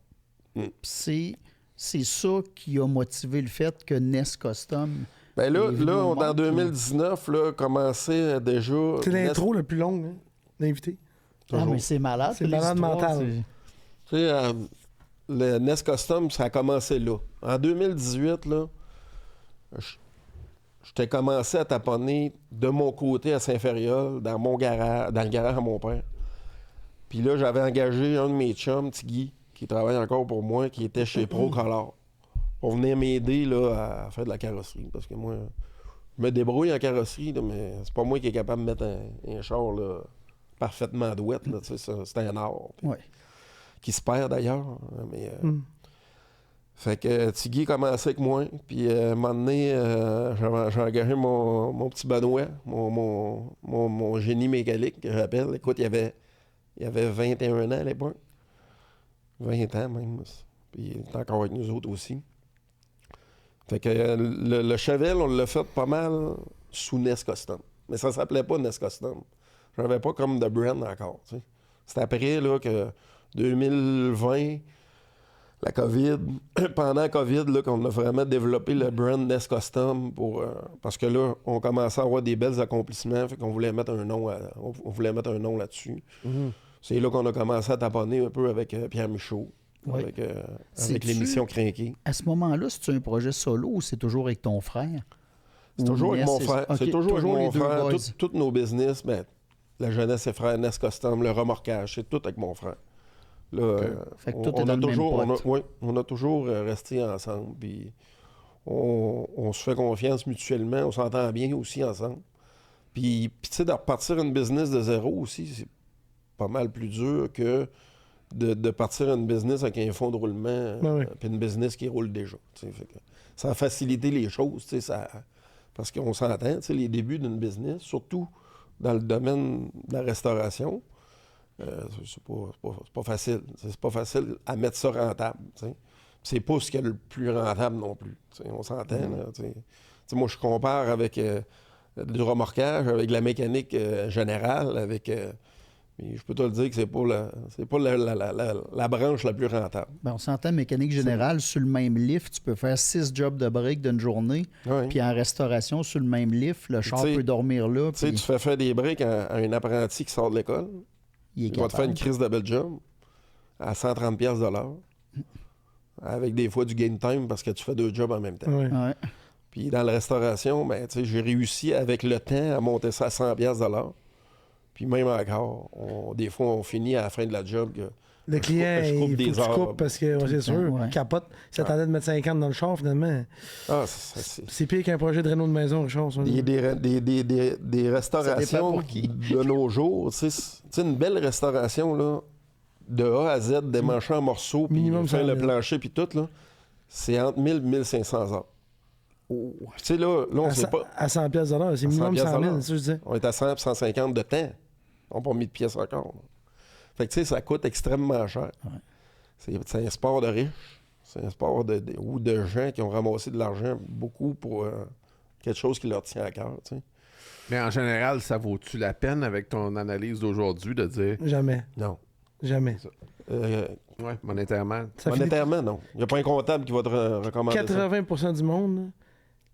C'est ça qui a motivé le fait que NES Custom...
Ben là,
Il est venu au
on, en
monde,
2019, là, commençait déjà...
C'est l'intro le plus long, hein, d'invité.
Ah,
Toujours.
mais c'est malade.
C'est malade
l'histoire,
mental.
Tu sais, le NES Custom, ça a commencé là. En 2018, là, j'étais commencé à taponner de mon côté à Saint-Fériol, dans mon garage, dans le garage à mon père. Puis là, j'avais engagé un de mes chums, Tigui, qui travaille encore pour moi, qui était chez Procolor, pour venir m'aider là, à faire de la carrosserie. Parce que moi, je me débrouille en carrosserie, là, mais c'est pas moi qui est capable de mettre un char là, parfaitement douette. Là, tu sais, c'est un art. Puis-
Ouais.
qui se perd d'ailleurs. Mais, fait que Tigui commençait avec moi. Puis à un moment donné, j'ai engagé mon petit Benoît, mon génie mécanique, que j'appelle. Écoute, il avait 21 ans à l'époque. 20 ans même. Puis il est encore avec nous autres aussi. Fait que le Chevelle, on l'a fait pas mal sous NES Custom. Mais ça s'appelait pas NES Custom. J'avais pas comme de brand encore. Tu sais. C'est après là, que 2020, la COVID, pendant la COVID, là, qu'on a vraiment développé le brand NES Custom parce que là, on commençait à avoir des belles accomplissements, fait qu'on voulait mettre un nom on voulait mettre un nom là-dessus. C'est là qu'on a commencé à taponner un peu avec Pierre Michaud.
Oui.
avec
C'est-tu-
l'émission Crinqué.
À ce moment-là, c'est-tu un projet solo ou c'est toujours avec ton frère?
C'est
Ou
toujours avec
Ness,
mon frère.
OK,
C'est toujours avec
les
mon
deux
frère.
boys.
Tous nos business, ben, la jeunesse et frère, Ness Custom, le remorquage, c'est tout avec mon frère. Là,
Fait que tout est dans le même pot.
on a toujours resté ensemble. Puis on se fait confiance mutuellement. On s'entend bien aussi ensemble. Puis tu sais, de repartir une business de zéro aussi, c'est pas mal plus dur que de partir une business avec un fonds de roulement,
oui.
puis une business qui roule déjà. Fait que ça a facilité les choses, parce qu'on s'entend, les débuts d'une business, surtout dans le domaine de la restauration, c'est pas facile. C'est pas facile à mettre ça rentable. T'sais. C'est pas ce qui est le plus rentable non plus. On s'entend. Là, moi, je compare avec du remorquage, avec la mécanique générale, avec. Mais je peux te le dire que c'est pas la branche la plus rentable.
Ben, on s'entend mécanique générale, sur le même lift, tu peux faire 6 jobs de break d'une journée.
Ouais.
Puis en restauration, sur le même lift, le char
t'sais,
peut dormir là.
Tu sais,
Puis
tu fais faire des breaks à un apprenti qui sort de l'école.
il est
Il va te faire une
capable.
crise de bel job à 130$ de l'heure. Avec des fois du gain time parce que tu fais 2 jobs en même temps.
Ouais.
Ouais.
Puis dans la restauration, ben, tu sais, j'ai réussi avec le temps à monter ça à 100$ de l'heure. Puis même encore, des fois, on finit à la fin de la job que
Le client,
je coupe
il
des
faut que tu
heures.
coupes parce que, c'est sûr,
Ouais.
il capote. Il s'attendait de mettre 50 dans le char, finalement.
Ah, c'est
C'est pire qu'un projet de réno de maison, Richard. Ça.
des restaurations
pour qui.
de nos jours. Tu sais, une belle restauration, là, de A à Z, démancher en morceaux, puis
Minimum
faire
100
le
000.
plancher, puis tout, là, c'est entre 1000 et 1500 heures.
Oh.
Puis tu sais, là, on
à,
sait pas.
à 100 pièces de l'heure, c'est
À
minimum
100
100 000,
$.
c'est ça que je disais.
On est à 100 et 150 de temps. On n'a pas mis de pièces encore. Là. Fait que, tu sais, ça coûte extrêmement cher.
Ouais.
C'est un sport de riches. C'est un sport ou de gens qui ont ramassé de l'argent beaucoup pour quelque chose qui leur tient à cœur, tu sais.
Mais en général, ça vaut-tu la peine avec ton analyse d'aujourd'hui de dire
Jamais.
Non.
Jamais.
ouais, monétairement,
Ça finit-
Monétairement, non. Il n'y a pas un comptable qui va te recommander ça.
80% du monde, là,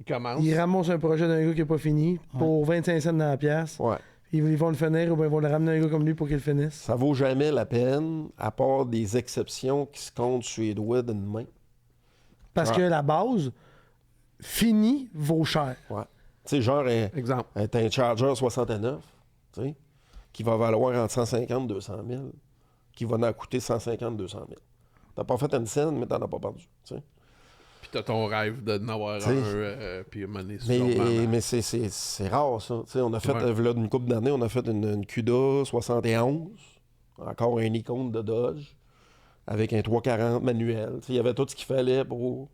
il commence.
ils ramassent un projet d'un gars qui n'a pas fini pour 25 cents dans la pièce.
Ouais.
Ils vont le finir ou bien ils vont le ramener à un gars comme lui pour qu'il le finisse.
Ça vaut jamais la peine, à part des exceptions qui se comptent sur les doigts d'une main.
Parce que la base, finie, vaut cher.
Ouais. Tu sais, genre
Exemple.
un Charger 69, tu sais, qui va valoir entre 150 et 200 000, qui va en coûter 150 200 000. T'as pas fait une scène, mais t'en as pas perdu, tu sais.
Puis t'as ton rêve d'en avoir
T'sais,
un, puis à un moment donné, sûrement.
Mais c'est rare, ça. Tu sais, on a fait,
Ouais.
là, une couple d'années, on a fait une CUDA 71, encore un icône de Dodge, avec un 340 manuel. Tu sais, il y avait tout ce qu'il fallait pour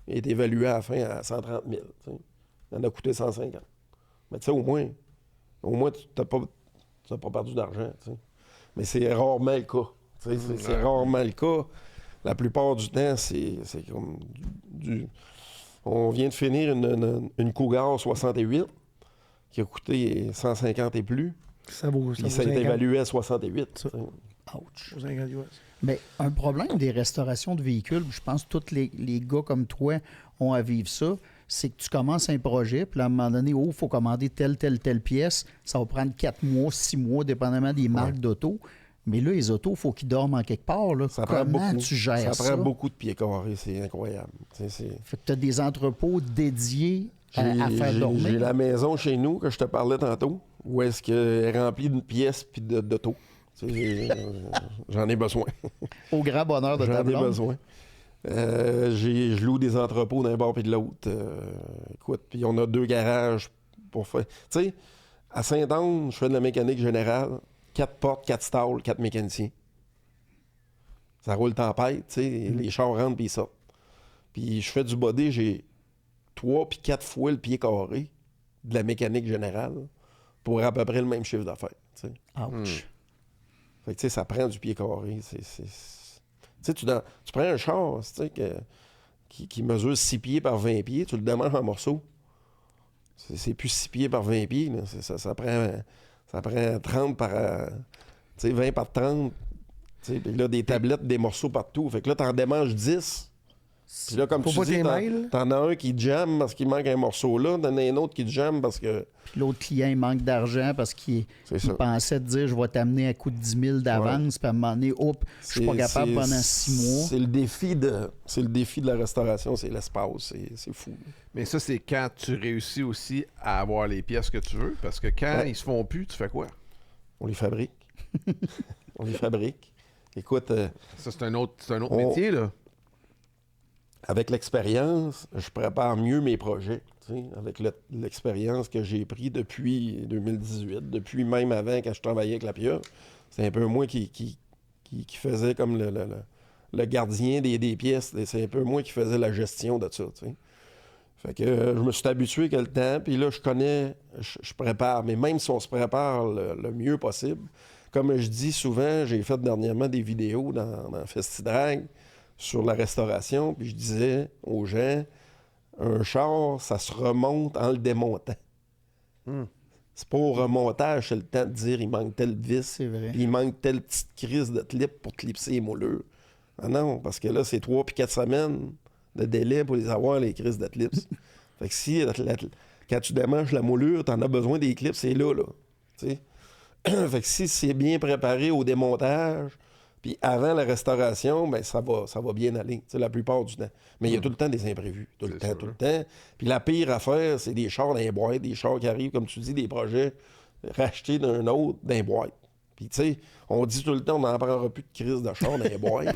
être évalué à la fin à 130 000. Tu sais. Il en a coûté 150. Mais tu sais, au moins tu n'as pas perdu d'argent. Tu sais. Mais c'est rarement le cas. Tu sais, c'est rarement le cas. La plupart du temps, c'est comme On vient de finir une Cougar 68 qui a coûté 150 et plus.
Ça vaut
Puis ça a été évalué à 68.
Ça.
tu sais.
Ouch.
Aux 50 US.
Mais un problème des restaurations de véhicules, je pense que tous les gars comme toi ont à vivre ça, c'est que tu commences un projet, puis à un moment donné, il faut commander telle pièce. Ça va prendre 4 mois, 6 mois, dépendamment des marques d'auto. Mais là, les autos, il faut qu'ils dorment en quelque part. Là.
Ça prend
Comment
beaucoup.
tu gères ça?
Ça prend beaucoup de pieds carrés, c'est incroyable. Tu sais,
Fait que tu as des entrepôts dédiés à faire
J'ai
dormir.
la maison chez nous que je te parlais tantôt, où est-ce qu'elle est remplie de pièces puis d'auto. Tu sais, j'en ai besoin.
Au grand bonheur de ta
J'en ai
blonde.
besoin. Je loue des entrepôts d'un bord puis de l'autre. Écoute, puis on a 2 garages pour faire. Tu sais, à Saint-Anne, je fais de la mécanique générale. 4 portes, 4 stalls, 4 mécaniciens. Ça roule tempête, tu sais, les chars rentrent puis ils sortent. Puis je fais du body, j'ai 3 puis 4 fois le pied carré de la mécanique générale pour à peu près le même chiffre d'affaires. Tu sais.
Ouch.
Fait que, tu sais, ça prend du pied carré. Tu sais, tu prends un char, tu sais, qui mesure 6 pieds par 20 pieds, tu le démanges en morceaux. C'est plus 6 pieds par 20 pieds. Là. Ça prend 30 par... tu sais, 20 par 30. Tu sais, puis là, des tablettes, des morceaux partout. Fait que là, t'en démanges 10. Puis là, comme
Faut
tu
pas
dis,
t'y mêler.
t'en as un qui jamme parce qu'il manque un morceau là, t'en as un autre qui jamme parce que...
Puis l'autre client, il manque d'argent parce qu'il
C'est ça.
pensait te dire je vais t'amener à coût de 10 000 d'avance, puis à un moment donné, je suis pas capable pendant 6 mois.
C'est le défi de la restauration, c'est l'espace. C'est fou.
Mais ça, c'est quand tu réussis aussi à avoir les pièces que tu veux. Parce que quand ils se font plus, tu fais quoi?
On les fabrique. On les fabrique. Écoute,
Ça, c'est un autre métier, là.
avec l'expérience, je prépare mieux mes projets. Tu sais, avec l'expérience que j'ai pris depuis 2018, depuis même avant quand je travaillais avec la pieuvre, c'est un peu moi qui faisait comme le gardien des pièces. C'est un peu moi qui faisais la gestion de ça. Tu sais. Fait que je me suis habitué avec le temps, puis là, je prépare. Mais même si on se prépare le mieux possible, comme je dis souvent, j'ai fait dernièrement des vidéos dans Festidrag sur la restauration, puis je disais aux gens, un char, ça se remonte en le démontant. C'est pas au remontage, c'est le temps de dire il manque telle vis,
C'est vrai.
puis il manque telle petite crise de clip pour clipser les moulures. Ah non, parce que là, c'est 3 puis 4 semaines de délai pour les avoir, les crises de clips. Fait que si, quand tu démanges la moulure, t'en as besoin des clips, c'est là. Tu sais. Fait que si c'est bien préparé au démontage, puis avant la restauration, ben ça va bien aller, la plupart du temps. Mais il y a tout le temps des imprévus, tout le temps. Puis la pire affaire, c'est des chars dans les boîtes, des chars qui arrivent, comme tu dis, des projets rachetés d'un autre dans les boîtes. Puis tu sais, on dit tout le temps, on n'en prendra plus de crise de chars dans les boîtes.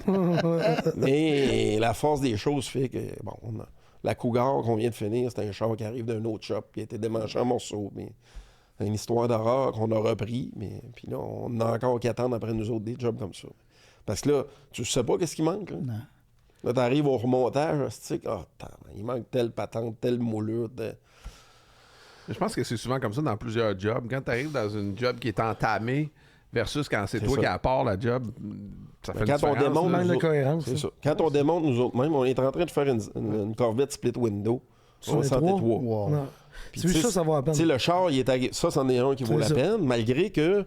Mais la force des choses fait que, bon, la Cougar qu'on vient de finir, c'est un char qui arrive d'un autre shop, qui a été démanché en morceaux. Mais c'est une histoire d'horreur qu'on a repris, mais puis là, on a encore qui attendent après nous autres des jobs comme ça. Parce que là, tu sais pas qu'est-ce qui manque. Là,
Non.
là t'arrives au remontage, il manque telle patente, telle moulure.
Je pense que c'est souvent comme ça dans plusieurs jobs. Quand tu arrives dans une job qui est entamée versus quand c'est toi
ça.
qui apports la job, ça fait
Quand
une
on
différence.
démonte,
là.
Manque de cohérence.
C'est
hein.
ça. Quand on démonte nous autres mêmes, on est en train de faire une Corvette split window.
63?
63.
Wow.
Non.
Puis,
Tu veux
tu sais,
ça vaut la peine.
Tu sais, le char, ça, c'en est un qui vaut
C'est
la
ça.
peine, malgré que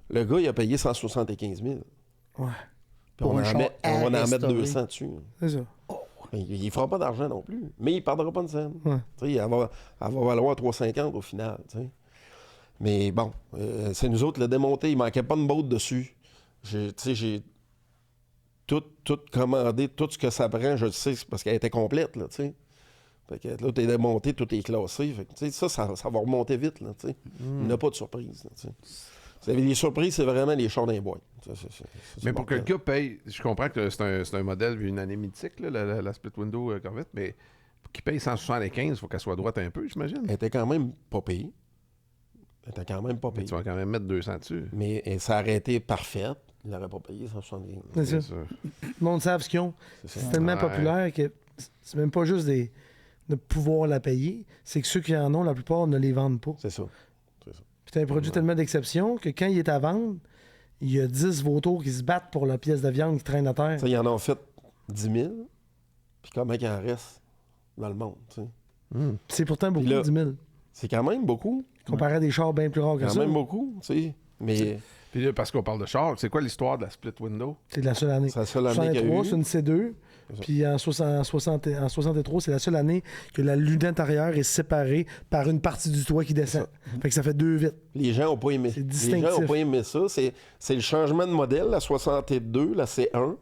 le gars, il a payé 175 000.
Ouais,
Puis
Pour
on
un
va
char à
en mettre
restaurer.
200 dessus.
c'est ça.
Il ne fera pas d'argent non plus, mais il ne perdra pas de scène.
Ouais.
Elle va valoir 3,50 au final. T'sais. Mais bon, c'est nous autres le démonter. Il ne manquait pas de botte dessus. J'ai tout commandé, tout ce que ça prend, je le sais, c'est parce qu'elle était complète. Là, t'sais. Fait que là, t'es démonté, tout est classé. Fait que, ça va remonter vite. Là, t'sais. Il n'y a pas de surprise. Là, t'sais. Vous savez, les surprises, c'est vraiment les chars dans les boîtes.
Mais pour que le gars paye, je comprends que c'est un modèle une année mythique, là, la split window Corvette, mais pour qu'il paye 175, il faut qu'elle soit droite un peu, j'imagine.
Elle était quand même pas payée.
Mais tu vas quand même mettre 200 dessus.
Mais ça aurait été parfaite. Il n'aurait pas payé 175.
C'est ça.
sûr.
Le monde savent ce qu'ils ont.
C'est ça.
C'est tellement
Ouais.
populaire que c'est même pas juste de pouvoir la payer, c'est que ceux qui en ont, la plupart ne les vendent pas.
C'est ça.
Puis t'as un produit tellement d'exception que quand il est à vendre, il y a 10 vautours qui se battent pour la pièce de viande qui traîne à terre.
Ça, ils en ont fait 10 000. Puis comment il en reste dans le monde, tu sais.
C'est pourtant beaucoup,
Puis là-
10 000.
C'est quand même beaucoup.
Comparé à des chars bien plus rares que
Quand
ça.
même beaucoup, tu sais. Mais
Puis là, parce qu'on parle de char, c'est quoi l'histoire de la split window?
C'est la seule année.
c'est la seule année qu'il y a
63,
eu.
c'est une C2.
C'est ça.
Puis en 63, c'est la seule année que la lunette arrière est séparée par une partie du toit qui descend. Fait que ça fait 2 vitres.
Les gens n'ont pas aimé.
C'est
Les
distinctif.
gens n'ont pas aimé ça. C'est le changement de modèle, la 62, la C1,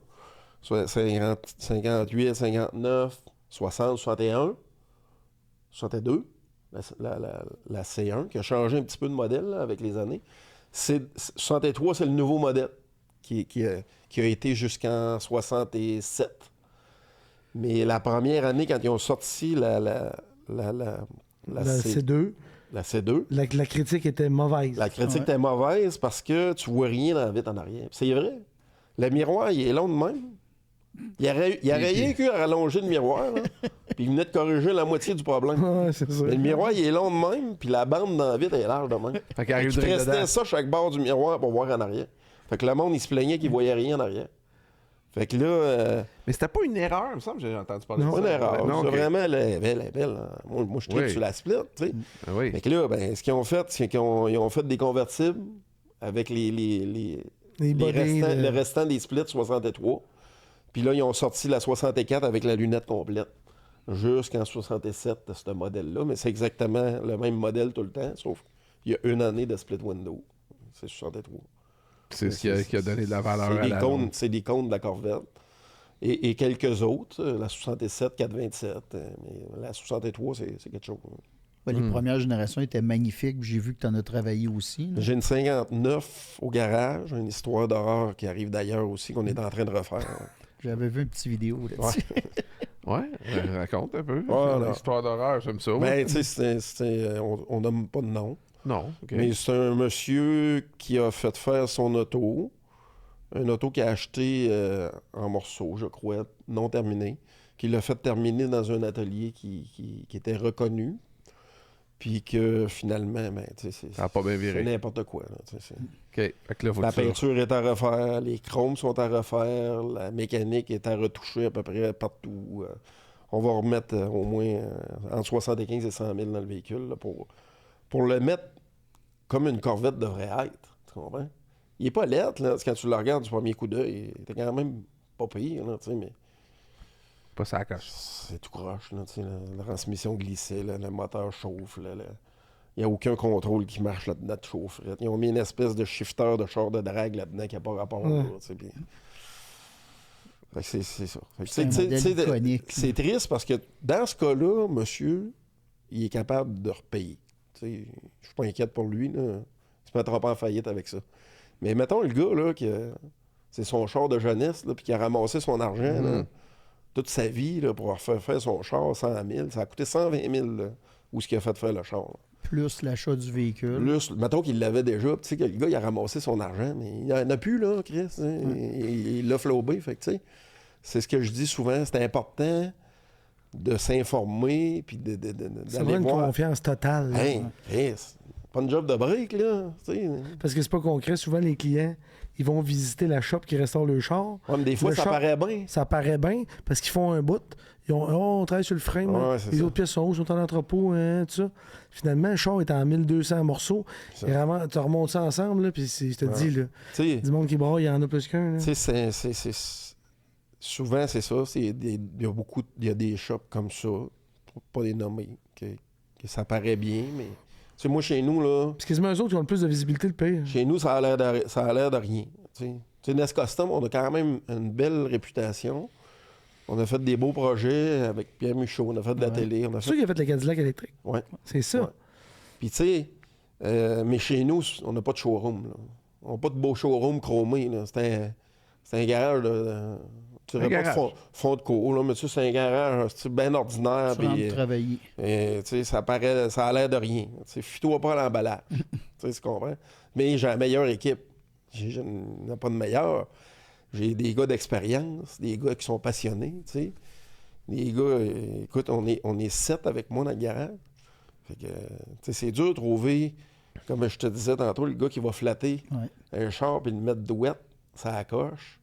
58, 59, 60, 61, 62, la C1, qui a changé un petit peu de modèle là, avec les années. 63, c'est le nouveau modèle qui a été jusqu'en 67. Mais la première année, quand ils ont sorti la
C2,
la C2,
la critique était mauvaise.
la critique
Ouais.
était mauvaise parce que tu vois rien dans la vitre en arrière. Puis c'est vrai. Le miroir, il est long de même. Il y aurait rien qu'à rallonger le miroir, là, puis il venait de corriger la moitié du problème.
Ouais, c'est ça.
Mais le miroir, il est long de même, puis la bande dans la vitre est large de même.
Fait qu'il arrive
Tu
direct
restais
dedans.
ça chaque bord du miroir pour voir en arrière. Fait que le monde, il se plaignait qu'il voyait rien en arrière. Fait que là,
Mais c'était pas une erreur, il me semble que j'ai entendu parler
Non.
de
pas
ça.
d'erreur.
Non,
C'est
ok.
vraiment, elle est belle. Hein. Moi, je tripe
Oui.
sur la split, tu sais.
Ah oui.
Fait que là, ben, ce qu'ils ont fait, c'est qu'ils ont fait des convertibles avec
Les
le
bodés,
restant des splits 63. Puis là, ils ont sorti la 64 avec la lunette complète. Jusqu'en 67, ce modèle-là. Mais c'est exactement le même modèle tout le temps, sauf qu'il y a une année de split window. C'est 63.
C'est ce qui a donné de la valeur à la...
C'est des cônes de la Corvette. Et quelques autres, la 67, 427, mais la 63, c'est quelque chose.
Les premières générations étaient magnifiques. J'ai vu que tu en as travaillé aussi. Là.
J'ai une 59 au garage, une histoire d'horreur qui arrive d'ailleurs aussi, qu'on est en train de refaire.
J'avais vu une petite vidéo là-dessus.
Ouais, raconte un peu.
Voilà.
L'histoire d'horreur, j'aime ça.
Ben, tu sais, on nomme pas de nom.
Non, OK.
Mais c'est un monsieur qui a fait faire son auto. Un auto qu'il a acheté en morceaux, je crois, non terminé. Qui l'a fait terminer dans un atelier qui était reconnu. Puis que finalement, ben,
ça n'a pas bien viré.
C'est n'importe quoi. Là,
OK. Fait que là, faut
la
que
peinture est à refaire, les chromes sont à refaire, la mécanique est à retoucher à peu près partout. On va remettre au moins entre 75 et 100 000 dans le véhicule là, pour le mettre comme une Corvette devrait être. Tu comprends? Il n'est pas laid, là. Quand tu le regardes du premier coup d'œil, il était quand même pas pire, là, tu sais, mais...
Pas ça coche.
C'est tout croche, là, tu sais, la transmission glissée, là, le moteur chauffe, là, il n'y a aucun contrôle qui marche là-dedans de chaufferette. Ils ont mis une espèce de shifter de char de drague là-dedans qui n'a pas rapport, là, tu sais, puis... C'est ça.
C'est un modèle iconique.
C'est triste parce que dans ce cas-là, monsieur, il est capable de repayer. Je suis pas inquiète pour lui, là. Il se mettra pas en faillite avec ça. Mais mettons le gars, là, c'est son char de jeunesse, là, puis qui a ramassé son argent, là, toute sa vie, là, pour faire son char 100 000. Ça a coûté 120 000, là, où ce qu'il a fait faire le char. Là.
Plus l'achat du véhicule.
Plus, mettons qu'il l'avait déjà. Tu sais, que le gars, il a ramassé son argent, mais il n'en a plus, là, Chris. Il l'a flobé. Fait que, tu sais, c'est ce que je dis souvent. C'est important de s'informer, puis
ça
d'aller
va une
voir.
confiance totale. Là.
Hey, Chris, pas une job de break, là. T'sais.
Parce que c'est pas concret. Souvent, les clients, ils vont visiter la shop qui restaure le char.
Ouais, mais des fois, ça paraît bien.
Ça paraît bien parce qu'ils font un bout. On travaille sur le frame.
Ouais,
les autres pièces sont où? Sont en entrepôt, hein, tout ça. Finalement, le char est en 1200 morceaux. Et vraiment, tu remontes ça ensemble, là, puis je te dis, là, du monde qui braille, il y en a plus qu'un.
Souvent, c'est ça. Il y a des shops comme ça, pour pas les nommer, que ça paraît bien, mais... Tu sais, moi, chez nous, là...
C'est quasiment eux autres qui ont le plus de visibilité, le pays.
Chez nous, ça a l'air de rien. Tu sais, Nest Custom, on a quand même une belle réputation. On a fait des beaux projets avec Pierre Michaud, on a fait de la télé.
C'est sûr qu'il a fait le Cadillac électrique.
Oui.
C'est ça.
Ouais. Puis, tu sais, mais chez nous, on n'a pas de showroom. Là. On n'a pas de beau showroom chromé. C'est un garage tu dirais pas de fond de cours, là, mais tu sais, c'est un garage bien ordinaire.
Puis, travailler.
Tu sais, ça a l'air de rien. Fie-toi pas à l'emballage. Tu comprends? Mais j'ai la meilleure équipe. Je n'ai pas de meilleure. J'ai des gars d'expérience, des gars qui sont passionnés, tu sais. Les gars, écoute, on est 7 avec moi dans le garage. Fait que, tu sais, c'est dur de trouver, comme je te disais tantôt, le gars qui va flatter un char puis le mettre douette, ça accroche.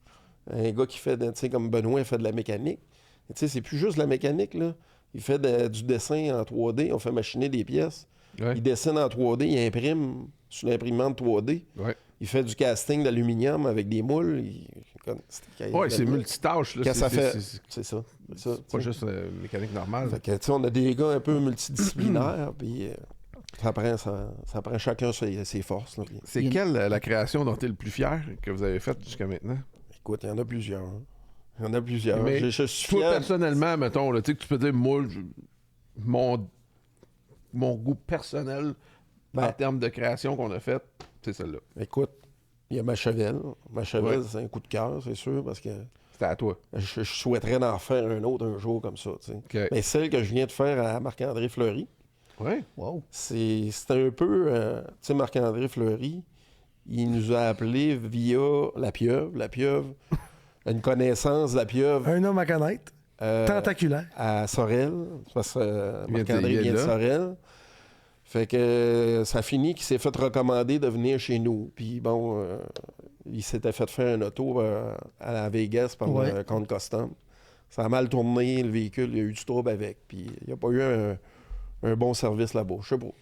Un gars qui fait, tu sais, comme Benoît, fait de la mécanique. Tu sais, c'est plus juste la mécanique, là. Il fait du dessin en 3D, on fait machiner des pièces. Ouais. Il dessine en 3D, il imprime sur l'imprimante 3D. Ouais. Il fait du casting d'aluminium avec des moules.
Oui, c'est multitâche. Là,
c'est ça.
C'est pas juste mécanique normale.
Fait que, on a des gars un peu multidisciplinaires, puis ça prend chacun ses forces. Là,
c'est quelle la création dont tu es le plus fier que vous avez faite jusqu'à maintenant?
Écoute, il y en a plusieurs. Il y en a plusieurs.
Mais je suis toi, personnellement, mettons, là, tu sais que tu peux dire, moi, mon goût personnel en termes de création qu'on a faite, c'est celle-là.
Écoute, il y a ma Chevelle. Ma Chevelle, c'est un coup de cœur, c'est sûr, parce que...
C'était à toi.
Je souhaiterais en faire un autre un jour comme ça, tu sais.
Okay.
Mais celle que je viens de faire à Marc-André Fleury,
wow.
C'est un peu... tu sais, Marc-André Fleury, il nous a appelés via La Pieuvre. La Pieuvre, une connaissance de La Pieuvre.
Un homme à connaître. Tentaculaire.
À Sorel. Parce que Marc-André vient de Sorel. Fait que ça finit qu'il s'est fait recommander de venir chez nous. Puis bon, il s'était fait faire un auto à la Vegas par le compte Custom. Ça a mal tourné, le véhicule, il y a eu du trouble avec. Puis il n'y a pas eu un bon service là-bas. Je sais pas.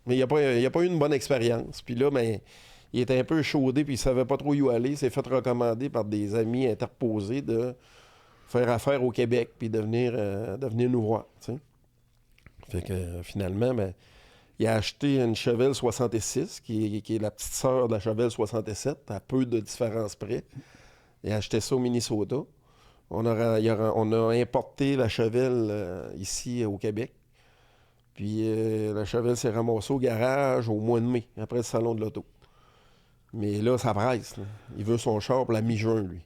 Mais il n'y a pas eu une bonne expérience. Puis là, ben, il était un peu chaudé, puis il savait pas trop où aller. Il s'est fait recommander par des amis interposés de faire affaire au Québec, puis de venir nous voir, tu sais. Fait que finalement, ben, il a acheté une Chevelle 66, qui est la petite sœur de la Chevelle 67, à peu de différence près. Il a acheté ça au Minnesota. On a importé la Chevelle ici au Québec. Puis la Chevelle s'est ramassée au garage au mois de mai, après le salon de l'auto. Mais là, ça presse. Là. Il veut son char pour la mi-juin, lui.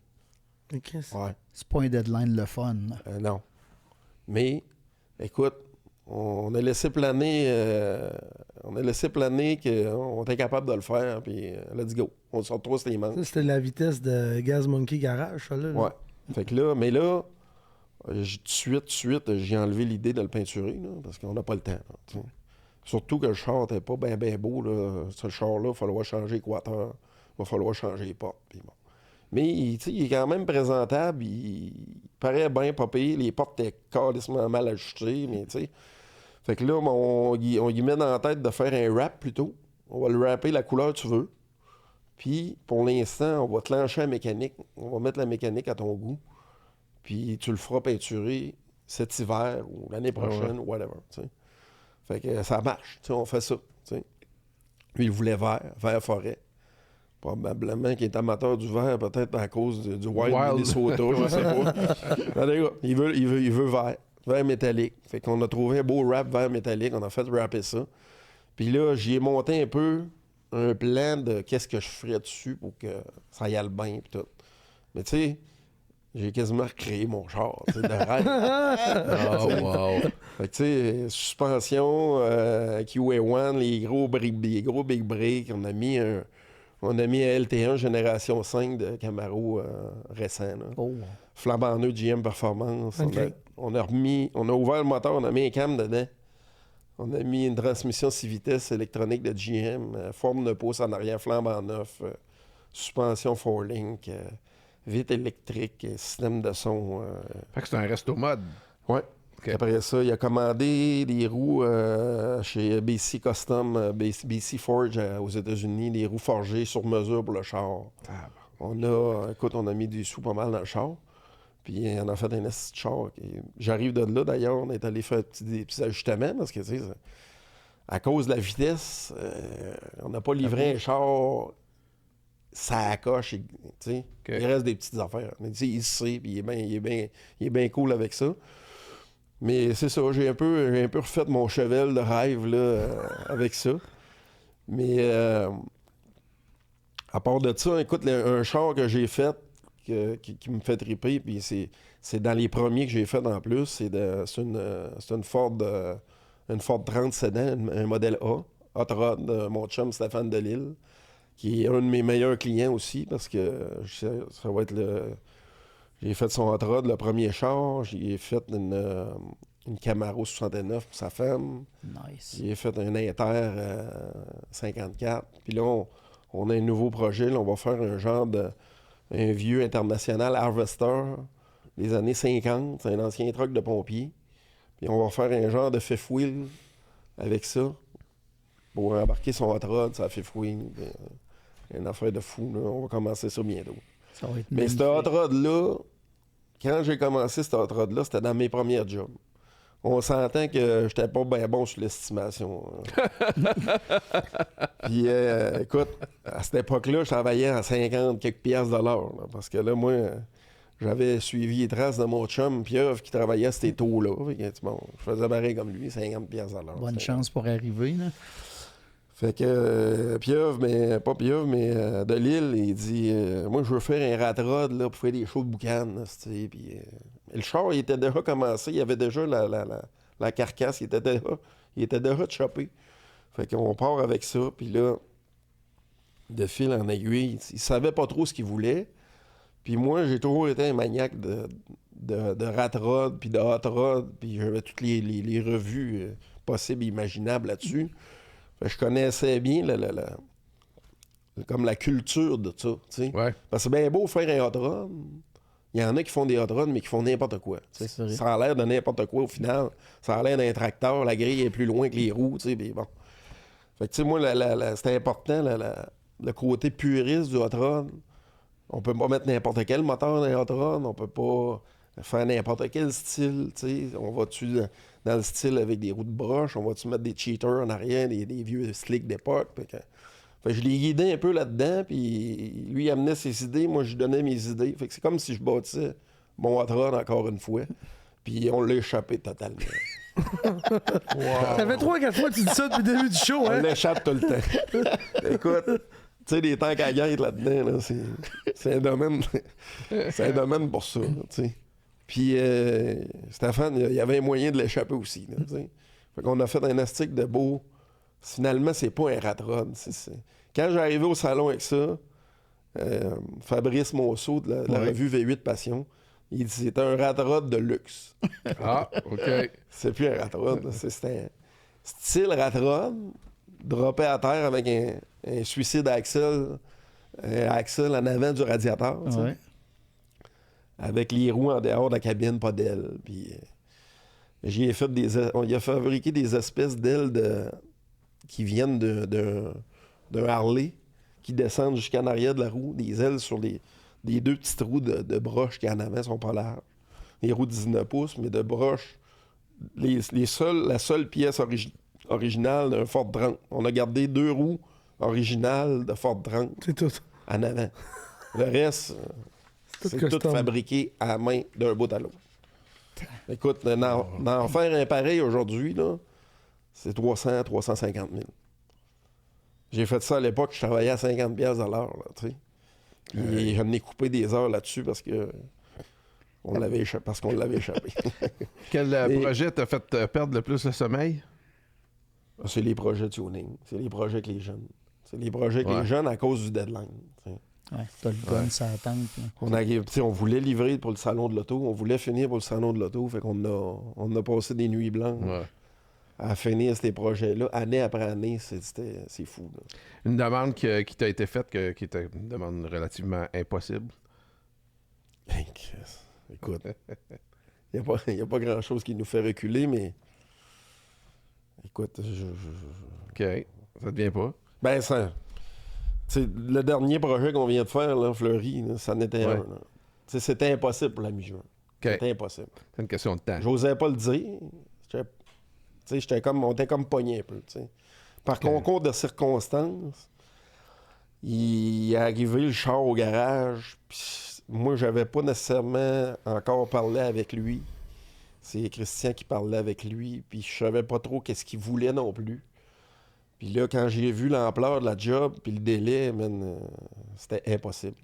OK.
Ouais.
C'est pas un deadline le fun.
Non. Mais, écoute, on a laissé planer qu'on était capable de le faire, puis let's go. On se retrouve sur les manches.
Ça, c'était la vitesse de Gaz Monkey Garage, ça, là.
Ouais. Fait que là, mais là, tout de suite, j'ai enlevé l'idée de le peinturer, là, parce qu'on n'a pas le temps. Là, t'sais. Surtout que le char n'était pas bien beau. Là. Ce char-là, il va falloir changer l'équateur, il va falloir changer les portes. Puis bon. Mais il est quand même présentable, il paraît bien pas pire. Les portes étaient carrément mal ajustées, mais tu sais. Fait que là, on y met dans la tête de faire un wrap plutôt. On va le wrapper la couleur que tu veux. Puis, pour l'instant, on va te lancer la mécanique. On va mettre la mécanique à ton goût. Puis, tu le feras peinturer cet hiver ou l'année prochaine, ou whatever. T'sais. Fait que ça marche. On fait ça. T'sais. Lui, il voulait vert forêt. Probablement qu'il est amateur du vert, peut-être à cause du Wild Minnesota, je sais pas. Allez, il veut vert métallique. Fait qu'on a trouvé un beau wrap vert métallique. On a fait wrapper ça. Puis là, j'y ai monté un peu un plan de qu'est-ce que je ferais dessus pour que ça y aille bien et tout. Mais tu sais, j'ai quasiment recréé mon char, de rêve.
Oh, wow.
Fait que tu sais, suspension, QA1, les gros big breaks, on a mis un LT1 génération 5 de Camaro récent. Là.
Oh.
Flambant neuf GM Performance.
Okay.
On a ouvert le moteur, on a mis un cam dedans. On a mis une transmission 6 vitesses électronique de GM, forme de pouce en arrière, flambant neuf, suspension 4Link, vitre électrique, système de son.
Fait que c'est un resto mode.
Ouais.
OK.
Après ça, il a commandé des roues chez BC Custom, BC Forge aux États-Unis, des roues forgées sur mesure pour le char. On a mis des sous pas mal dans le char. Puis on a fait un esti de char. J'arrive de là, d'ailleurs, on est allé faire des petits ajustements parce que, tu sais, à cause de la vitesse, on n'a pas livré un char, ça coche, tu sais.
Okay.
Il reste des petites affaires. Mais tu sais, il sait, puis il est bien cool avec ça. Mais c'est ça, j'ai un peu refait mon cheval de rêve, là, avec ça. Mais à part de ça, écoute, un char que j'ai fait, qui me fait triper, puis c'est dans les premiers que j'ai fait en plus. C'est une Ford 30 Sedan, un modèle A, Hot Rod, de mon chum Stéphane Delisle, qui est un de mes meilleurs clients aussi, parce que ça va être j'ai fait son Hot Rod, le premier char. J'ai fait une Camaro 69 pour sa femme.
Nice.
J'ai fait un Inter 54. Puis là, on a un nouveau projet. Là, on va faire un vieux international Harvester des années 50. C'est un ancien truck de pompier. Puis on va faire un genre de fifth wheel avec ça pour embarquer son hot rod, sa fifth wheel. Une affaire de fou. Là. On va commencer ça bientôt.
Ça va être
Mais ce
magnifique.
hot rod-là, quand j'ai commencé ce hot rod-là, c'était dans mes premiers jobs. On s'entend que j'étais pas bien bon sur l'estimation. Puis, écoute, à cette époque-là, je travaillais à 50 quelques piastres de l'heure. Là, parce que là, moi, j'avais suivi les traces de mon chum, Pieuvre, qui travaillait à ces taux-là. Fait que, bon, je faisais pareil comme lui, 50 piastres de l'heure.
Bonne chance pour arriver. Là.
Fait que Pieuvre, mais pas Pieuvre, mais de Lille, il dit moi, je veux faire un rat rod là, pour faire des shows de boucan. Puis le char, il était déjà commencé. Il y avait déjà la carcasse. Il était déjà choppé. Fait qu'on part avec ça. Puis là, de fil en aiguille, il savait pas trop ce qu'il voulait. Puis moi, j'ai toujours été un maniaque de rat rod, puis de hot rod. Puis j'avais toutes les revues possibles et imaginables là-dessus. Fait que je connaissais bien comme la culture de ça. T'sais.
Ouais.
Parce que c'est bien beau faire un hot rod. Il y en a qui font des hot rods, mais qui font n'importe quoi. T'sais.
C'est vrai.
Ça a l'air de n'importe quoi au final. Ça a l'air d'un tracteur, la grille est plus loin que les roues. Puis bon. Fait que tu sais, moi, c'était important, le côté puriste du hot rod. On peut pas mettre n'importe quel moteur dans un hot rod. On peut pas faire n'importe quel style, tu sais. On va-tu dans le style avec des roues de broche, on va-tu mettre des cheaters en arrière, des vieux slicks d'époque. Fait que je l'ai guidé un peu là-dedans, puis lui il amenait ses idées, moi je lui donnais mes idées. Fait que c'est comme si je bâtissais mon hot rod encore une fois, puis on l'a échappé totalement.
Ça fait 3-4 fois que tu dis ça depuis le début du show,
On
hein?
l'échappe tout le temps. Écoute, tu sais, les tanks à guêtre là-dedans, là, c'est un domaine. C'est un domaine pour ça, tu sais. Puis Stéphane, il y avait un moyen de l'échapper aussi, là, tu sais. Fait qu'on a fait un astic de beau. Finalement, c'est pas un rat rod. Quand j'ai arrivé au salon avec ça, Fabrice Monceau de la revue V8 Passion, il dit c'est un rat rod de luxe.
Ah, OK.
C'est plus un rat rod, c'est un style rat rod, droppé à terre avec un suicide axle en avant du radiateur, tu sais.
Ouais.
Avec les roues en dehors de la cabine, pas d'ailes. Puis on y a fabriqué des espèces d'ailes qui viennent d'un Harley, qui descendent jusqu'en arrière de la roue, des ailes sur les deux petites roues de broche qui en avant sont pas larges. Les roues 19 pouces, mais de broche. La seule pièce originale d'un Ford 30. On a gardé 2 roues originales de Ford 30
C'est tout.
en avant. Le reste, c'est tout
custom.
fabriqué à la main d'un bout à l'autre. Écoute, d'en faire un pareil aujourd'hui, là, c'est 350 000. J'ai fait ça à l'époque, je travaillais à 50$ à l'heure, là, tu sais. Puis j'en ai coupé des heures là-dessus parce que on l'avait échappé.
Quel projet t'a fait perdre le plus le sommeil?
C'est les projets tuning. C'est les projets avec les jeunes. C'est les projets avec les jeunes à cause du deadline. T'sais.
Ouais, t'as le gun, ça attend.
On voulait livrer pour le salon de l'auto, on voulait finir pour le salon de l'auto, fait qu'on a passé des nuits blanches à finir ces projets-là, année après année, c'est fou. Là.
Une demande qui t'a été faite, qui était une demande relativement impossible.
Écoute, il n'y a pas grand-chose qui nous fait reculer, mais écoute,
OK, ça te vient pas?
Ben, ça... le dernier projet qu'on vient de faire, là, Fleury, là, ça en était un. Là. C'était impossible pour la mi-juin. C'était impossible.
C'est une question de temps.
J'osais pas le dire. On était comme pogné un peu. T'sais. Par concours de circonstances, il est arrivé le char au garage. Moi, j'avais pas nécessairement encore parlé avec lui. C'est Christian qui parlait avec lui. Puis je savais pas trop qu'est-ce qu'il voulait non plus. Puis là, quand j'ai vu l'ampleur de la job puis le délai, c'était impossible.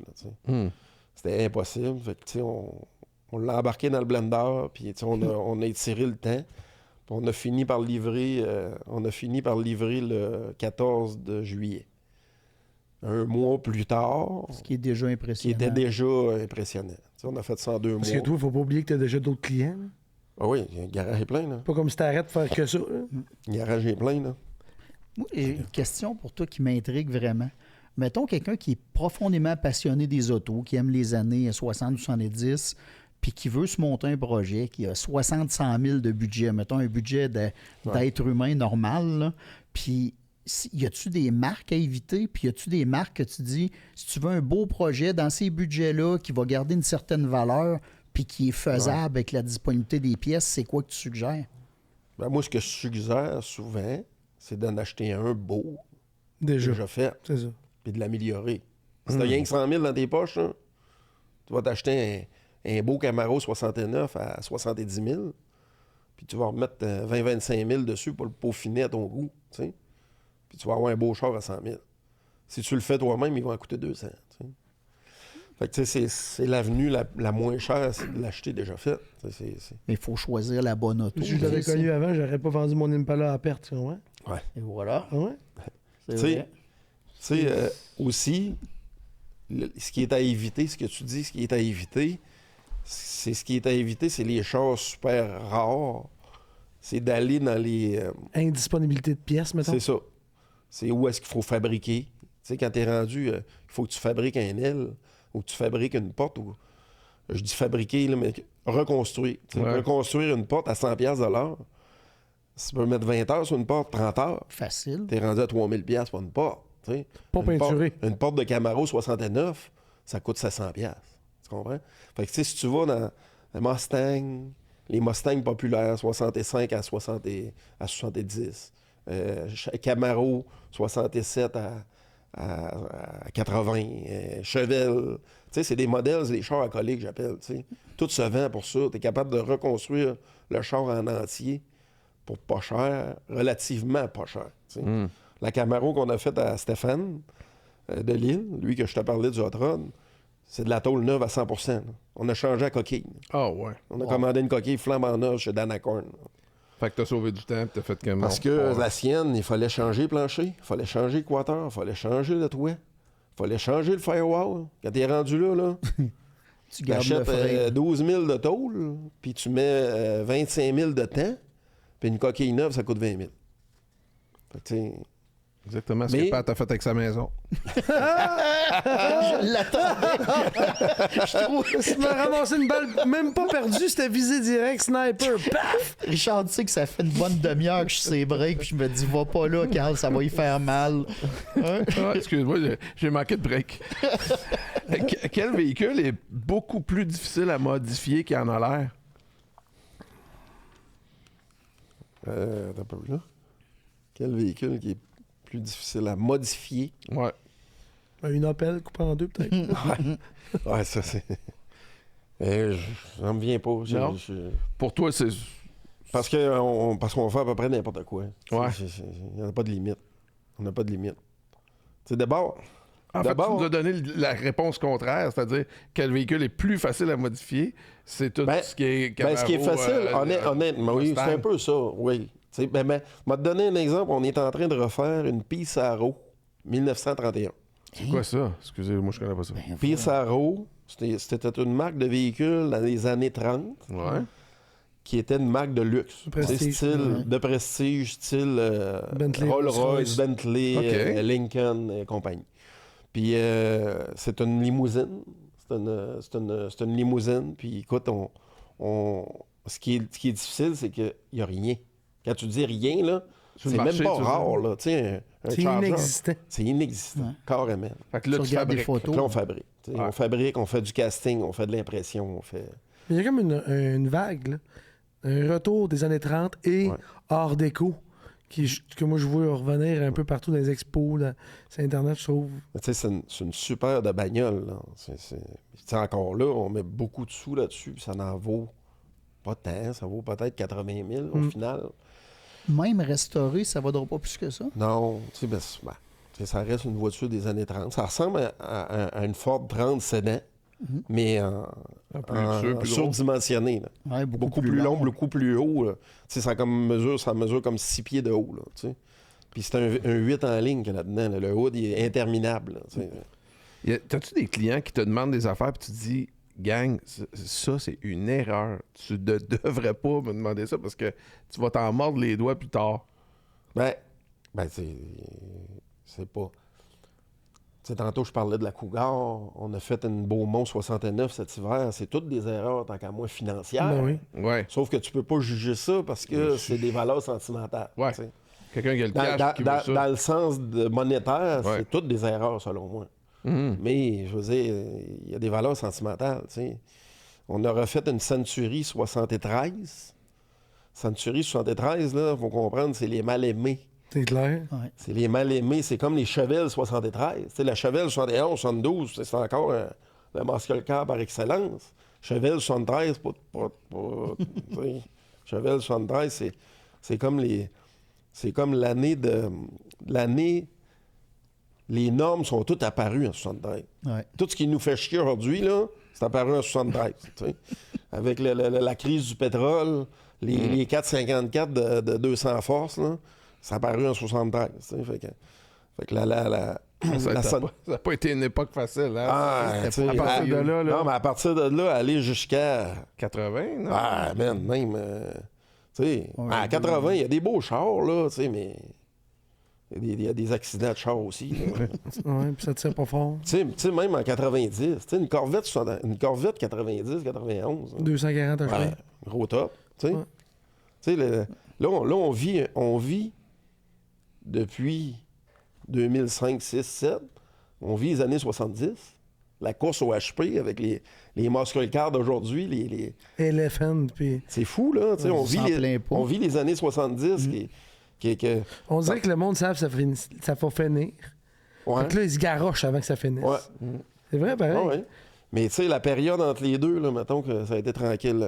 Là, C'était impossible. Fait que, on l'a embarqué dans le blender, puis on a étiré le temps. Puis on a fini par livrer le 14 de juillet. Un mois plus tard.
Ce qui est déjà impressionnant.
Qui était déjà impressionnant. On a fait ça en 2 mois.
Parce que toi, il faut pas oublier que tu as déjà d'autres clients. Là.
Ah oui, le garage est plein. Là.
Pas comme si t'arrêtes de faire que ça. Là.
Le garage est plein. Là.
Moi, j'ai une question pour toi qui m'intrigue vraiment. Mettons quelqu'un qui est profondément passionné des autos, qui aime les années 60-70, puis qui veut se monter un projet, qui a 60-100 000 de budget, mettons un budget d'être humain normal, là. Puis y a-tu des marques à éviter? Puis y a-tu des marques que tu dis, si tu veux un beau projet dans ces budgets-là, qui va garder une certaine valeur, puis qui est faisable avec la disponibilité des pièces, c'est quoi que tu suggères?
Ben, moi, ce que je suggère souvent, c'est d'en acheter un beau,
Déjà
fait,
c'est ça.
puis de l'améliorer. Si t'as rien que 100 000 dans tes poches, là, tu vas t'acheter un beau Camaro 69 à 70 000, puis tu vas remettre 20-25 000 dessus pour le peaufiner à ton goût, tu sais. Puis tu vas avoir un beau char à 100 000. Si tu le fais toi-même, il va en coûter 200, tu sais. Fait que, tu sais, c'est l'avenue la moins chère, c'est de l'acheter déjà fait.
Mais il faut choisir la bonne auto.
Si je l'avais connu avant, j'aurais pas vendu mon Impala à perte, tu vois.
Ouais.
Et voilà.
Ah ouais?
C'est
Tu
vrai.
sais, aussi, ce qui est à éviter, ce que tu dis, ce qui est à éviter, c'est les chars super rares. C'est d'aller dans les...
Indisponibilité de pièces, mettons.
c'est ça. C'est où est-ce qu'il faut fabriquer. Tu sais, quand t'es rendu, il faut que tu fabriques un aile ou que tu fabriques une porte. Ou, je dis fabriquer, là, mais reconstruire. Reconstruire une porte à 100$ de l'heure. Si tu peux mettre 20 heures sur une porte, 30 heures,
Facile.
t'es rendu à 3000$ pour une porte. T'sais.
Pas peinturé.
Une porte de Camaro 69, ça coûte 700$. Tu comprends? Fait que, tu sais, si tu vas Mustang, les Mustangs populaires, 65 à 70. Camaro, 67 à 80. Chevelle. Tu sais, c'est des modèles, c'est des chars alcooliques, j'appelle. Tu sais. Tout se vend pour ça. Tu es capable de reconstruire le char en entier pour pas cher, relativement pas cher. Tu sais. La Camaro qu'on a faite à Stéphane de Lille, lui que je te parlais du Hot Rod, c'est de la tôle neuve à 100%. Là. On a changé la coquille.
Ah ouais.
On a commandé une coquille flambant neuve chez Danacorn.
Fait que t'as sauvé du temps, t'as fait comme...
Parce que la sienne, il fallait changer le plancher, il fallait changer le quater, il fallait changer le toit, il fallait changer le firewall. Quand t'es rendu là,
Tu gardes le
t'achètes
frein.
12 000 de tôle, puis tu mets 25 000 de temps, puis une coquille neuve, ça coûte 20 000. Fait que, tu sais,
Exactement ce
Mais-
que Pat a fait avec sa maison.
Je l'attendais.
Tu m'as ramassé une balle, même pas perdue, c'était visé direct, sniper, paf!
Richard, tu sais que ça fait une bonne demi-heure que je sais break, puis je me dis, va pas là, Carl, ça va y faire mal. Hein?
Ah, excuse-moi, j'ai manqué de break. Quel véhicule est beaucoup plus difficile à modifier qu'il en a l'air?
t'as pas vu là? Quel véhicule qui est plus difficile à modifier?
Ouais.
Une Opel coupée en deux, peut-être.
Ouais, ça c'est... J'en me viens pas.
Non. Pour toi, c'est...
Parce qu'on fait à peu près n'importe quoi.
Ouais.
Il n'y en a pas de limite. On n'a pas de limite. Tu sais, d'abord...
En fait, tu
D'abord-
nous as donné la réponse contraire, c'est-à-dire quel véhicule est plus facile à modifier, c'est tout ce qui est Camaro,
ce qui est facile, honnêtement, oui,
Mustang.
c'est un peu ça, oui. Tu sais, je vais te donner un exemple. On est en train de refaire une Pissarro 1931.
C'est quoi ça? Excusez-moi, je connais pas ça.
Pissarro, c'était une marque de véhicule dans les années 30
Ouais.
qui était une marque de luxe.
Prestige,
C'est style
ouais.
de prestige, style
Bentley,
Rolls-Royce,
Rolls-Royce.
Bentley,
OK.
Lincoln et compagnie. Puis c'est une limousine. C'est une limousine. Puis écoute, ce qui est difficile, c'est qu'il n'y a rien. Quand tu dis rien, là,
Sur
c'est
le
même
marché,
pas
tu veux
rare.
dire?
Là. Tu sais, un
C'est
Charger,
inexistant.
c'est inexistant, carrément.
Fait que là,
Tu
tu
regardes des
fabriques.
photos.
Fait que là, on fabrique. Tu sais,
Ouais.
On fabrique, on fait du casting, on fait de l'impression, on fait...
Il y a comme une vague, là. Un retour des années 30 et
Ouais.
Art déco, que moi je vois revenir un peu partout dans les expos, sur Internet, je trouve.
Mais tu sais, c'est une super de bagnole. Là. Tu sais, encore là, on met beaucoup de sous là-dessus, puis ça n'en vaut pas tant. Ça vaut peut-être 80 000 au final.
Même restauré, ça vaudra pas plus que ça.
Non, tu sais, tu sais, ça reste une voiture des années 30. Ça ressemble à une Ford 30 Sedan, mais
Plus luxueux, plus gros.
surdimensionné. Là.
Ouais,
Beaucoup plus long, beaucoup plus haut. Là. Tu sais, ça mesure comme 6 pieds de haut. Là, tu sais. Puis c'est un 8 en ligne qu'il y a là-dedans. Là. Le hood il est interminable. Là, tu sais.
T'as-tu des clients qui te demandent des affaires puis tu te dis, gang, ça c'est une erreur. Tu ne devrais pas me demander ça parce que tu vas t'en mordre les doigts plus tard.
Ben c'est pas... Tu sais, tantôt, je parlais de la Cougar. On a fait une Beaumont 69 cet hiver. C'est toutes des erreurs, tant qu'à moi, financières.
Ben oui.
Ouais.
Sauf que tu peux pas juger ça parce que
Mais
c'est des valeurs sentimentales.
Ouais.
tu sais.
Quelqu'un qui a le
Dans,
cash qui veut ça.
dans le sens monétaire,
Ouais.
c'est toutes des erreurs, selon moi.
Mhm.
Mais, je veux dire, il y a des valeurs sentimentales. Tu sais. On a refait une Century 73. Century 73, là, faut comprendre, c'est les mal-aimés.
C'est clair.
Ouais.
C'est les mal-aimés. C'est comme les Chevelle 73. Tu sais, la Chevelle 71, 72, c'est encore le muscle car par excellence. Chevelle 73, tu sais, Chevelle 73, c'est comme c'est comme l'année l'année. Les normes sont toutes apparues en 73.
Ouais.
Tout ce qui nous fait chier aujourd'hui, là, c'est apparu en 73. Tu sais. Avec la crise du pétrole, les 454 de 200 forces, là, c'est apparu en 73. Tu sais. Fait que
Ça n'a pas été une époque facile. Hein?
Ah, tu sais,
à partir de là,
Non, mais à partir de là, aller jusqu'à...
80, non?
Ah, man, même... tu sais,
Ouais,
à 80, il y a des beaux chars, là, tu sais, mais... Il y a des accidents de chars aussi. là.
Ouais, puis ça tire pas fort.
Tu sais, même en 90, tu sais, une Corvette 90, 91.
240 un
Ouais,
chemin.
gros top. Tu sais,
Ouais.
Tu sais, là, on vit depuis 2005, 6, 7. On vit les années 70. la course au HP avec les muscle cars d'aujourd'hui, les...
Elephant, puis...
C'est fou, là. Tu sais, on
s'en plaint pas.
vit les années 70
On dirait que le monde savent que ça va finir.
Ouais.
Fait que là, ils se garochent avant que ça finisse.
Ouais.
C'est vrai, pareil.
Ah ouais. Mais tu sais, la période entre les deux, là, mettons que ça a été tranquille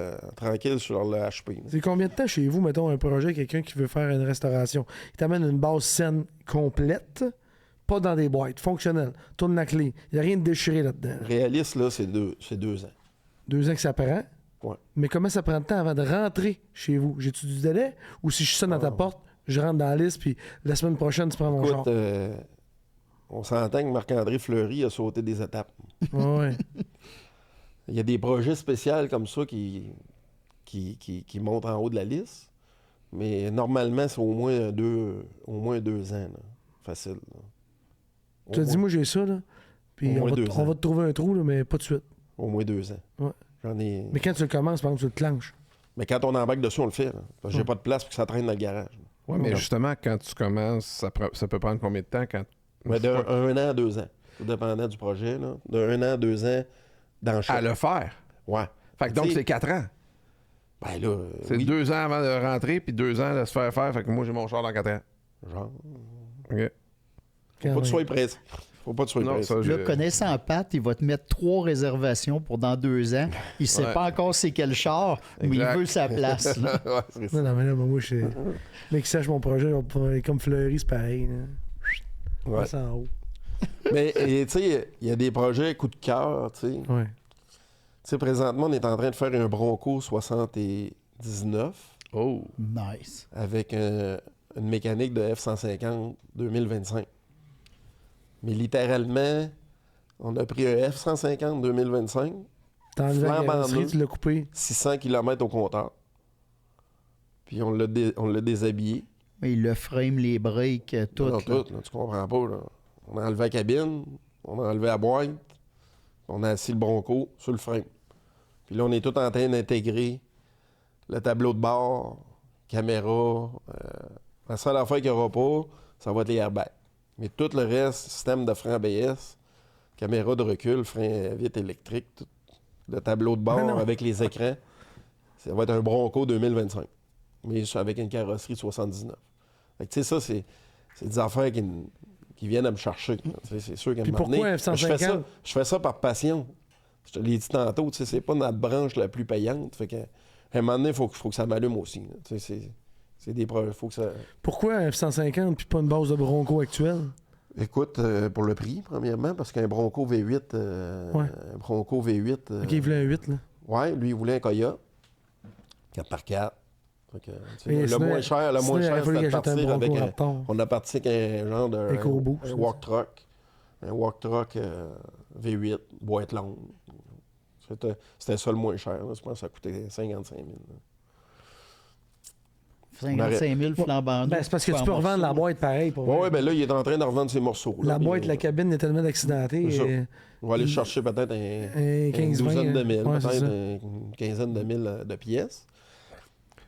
sur le HP. là.
C'est combien de temps chez vous, mettons, un projet, quelqu'un qui veut faire une restauration? Il t'amène une base saine complète, pas dans des boîtes, fonctionnelle. Tourne la clé. Il n'y a rien de déchiré là-dedans.
Réaliste, là, c'est 2 ans.
2 ans que ça prend.
Ouais.
Mais comment ça prend de temps avant de rentrer chez vous? J'ai-tu du délai? Ou si je sonne à ta porte, je rentre dans la liste, puis la semaine prochaine, tu prends mon char?
Écoute, on s'entend que Marc-André Fleury a sauté des étapes.
Ouais.
Il y a des projets spéciaux comme ça qui montent en haut de la liste. Mais normalement, c'est au moins 2 ans. Là. Facile. Là.
Tu as dit, moi, j'ai ça, là. Puis
Au
on
moins
va,
2
on
ans.
va te trouver un trou, là, mais pas de suite.
Au moins 2 ans.
Ouais.
J'en ai...
Mais quand tu le commences, par exemple, tu le clenches.
Mais quand on embarque dessus, on le fait. Là. Parce que j'ai pas de place pour que ça traîne dans le garage.
Ouais, mais justement, quand tu commences, ça peut prendre combien de temps quand.
Mais de 1 an à 2 ans. Tout dépendant du projet. Là. De 1 an à 2 ans dans le shop.
À le faire.
Ouais.
Fait que donc,
T'sais,
c'est 4 ans.
Ben là,
C'est
oui.
2 ans avant de rentrer, puis 2 ans de se faire faire. Fait que moi, j'ai mon char dans 4 ans.
Genre,
OK.
faut pas que tu sois pressé. Faut pas que tu sois
Non,
pressé.
ça,
Là,
j'ai.
connaissant Pat, il va te mettre 3 réservations pour dans 2 ans. Il sait
Ouais.
pas encore c'est quel char, mais
Exact.
il veut sa place. là.
Ouais, c'est ça.
Non, mais là, moi, je mais qui sache mon projet, comme Fleury, c'est pareil. Là.
Ouais.
Passe en haut.
Mais tu sais, il y a des projets coup de cœur, tu sais.
Ouais.
Tu sais, présentement, on est en train de faire un Bronco 79
Oh.
Nice.
avec une mécanique de F-150 2025. Mais littéralement, on a pris un F-150 2025,
T'as enlevé la
Flambant
carrosserie,
neuf.
tu l'as coupé.
600 km au compteur. Puis on l'a déshabillé.
Mais le frame, les breaks, tout.
Non,
là.
tout, là, tu comprends pas. Là. On a enlevé la cabine, on a enlevé la boîte, on a assis le Bronco sur le frame. Puis là, on est tout en train d'intégrer le tableau de bord, caméra. La seule affaire qu'il n'y aura pas, ça va être les airbags. Mais tout le reste, système de frein ABS, caméra de recul, frein vite électrique, tout, le tableau de bord
Ah non.
avec les écrans, ça va être un Bronco 2025. Mais avec une carrosserie de 79. Fait que, tu sais, ça, c'est des affaires qui viennent à me chercher. Tu sais, c'est sûr qu'à un
Puis
moment donné,
pourquoi F-150?
je fais ça par passion. Je te l'ai dit tantôt, tu sais, c'est pas notre branche la plus payante. Fait que, à un moment donné, il faut que ça m'allume aussi. Là. Tu sais, c'est des preuves. Faut que ça...
Pourquoi un F-150 puis pas une base de Bronco actuelle?
Écoute, pour le prix, premièrement, parce qu'un Bronco V8...
Ouais.
Un Bronco V8...
OK, il voulait un 8, là.
Ouais, lui, il voulait un Coyote. 4x4. Fait que, tu sais,
Et
le
sinon,
moins cher,
sinon, il aurait fallu
c'était de
qu'il achète un
partir
Bronco
avec un...
Raptor.
On a parti avec un genre de...
EcoBoost.
Un walk truck. Un walk truck V8, boîte longue. C'était ça le moins cher. Là. Je pense que ça coûtait 55 000. Là.
55 000 flambant.
Ben, c'est parce que tu peux revendre la boîte pareil. Pour
Ouais, ben là, il est en train de revendre ses morceaux. Là,
la
puis,
boîte, la cabine est tellement accidentée.
C'est ça.
et-
On va aller chercher peut-être une
15-20,
douzaine de mille,
ouais, c'est
peut-être
ça.
une quinzaine de mille de pièces.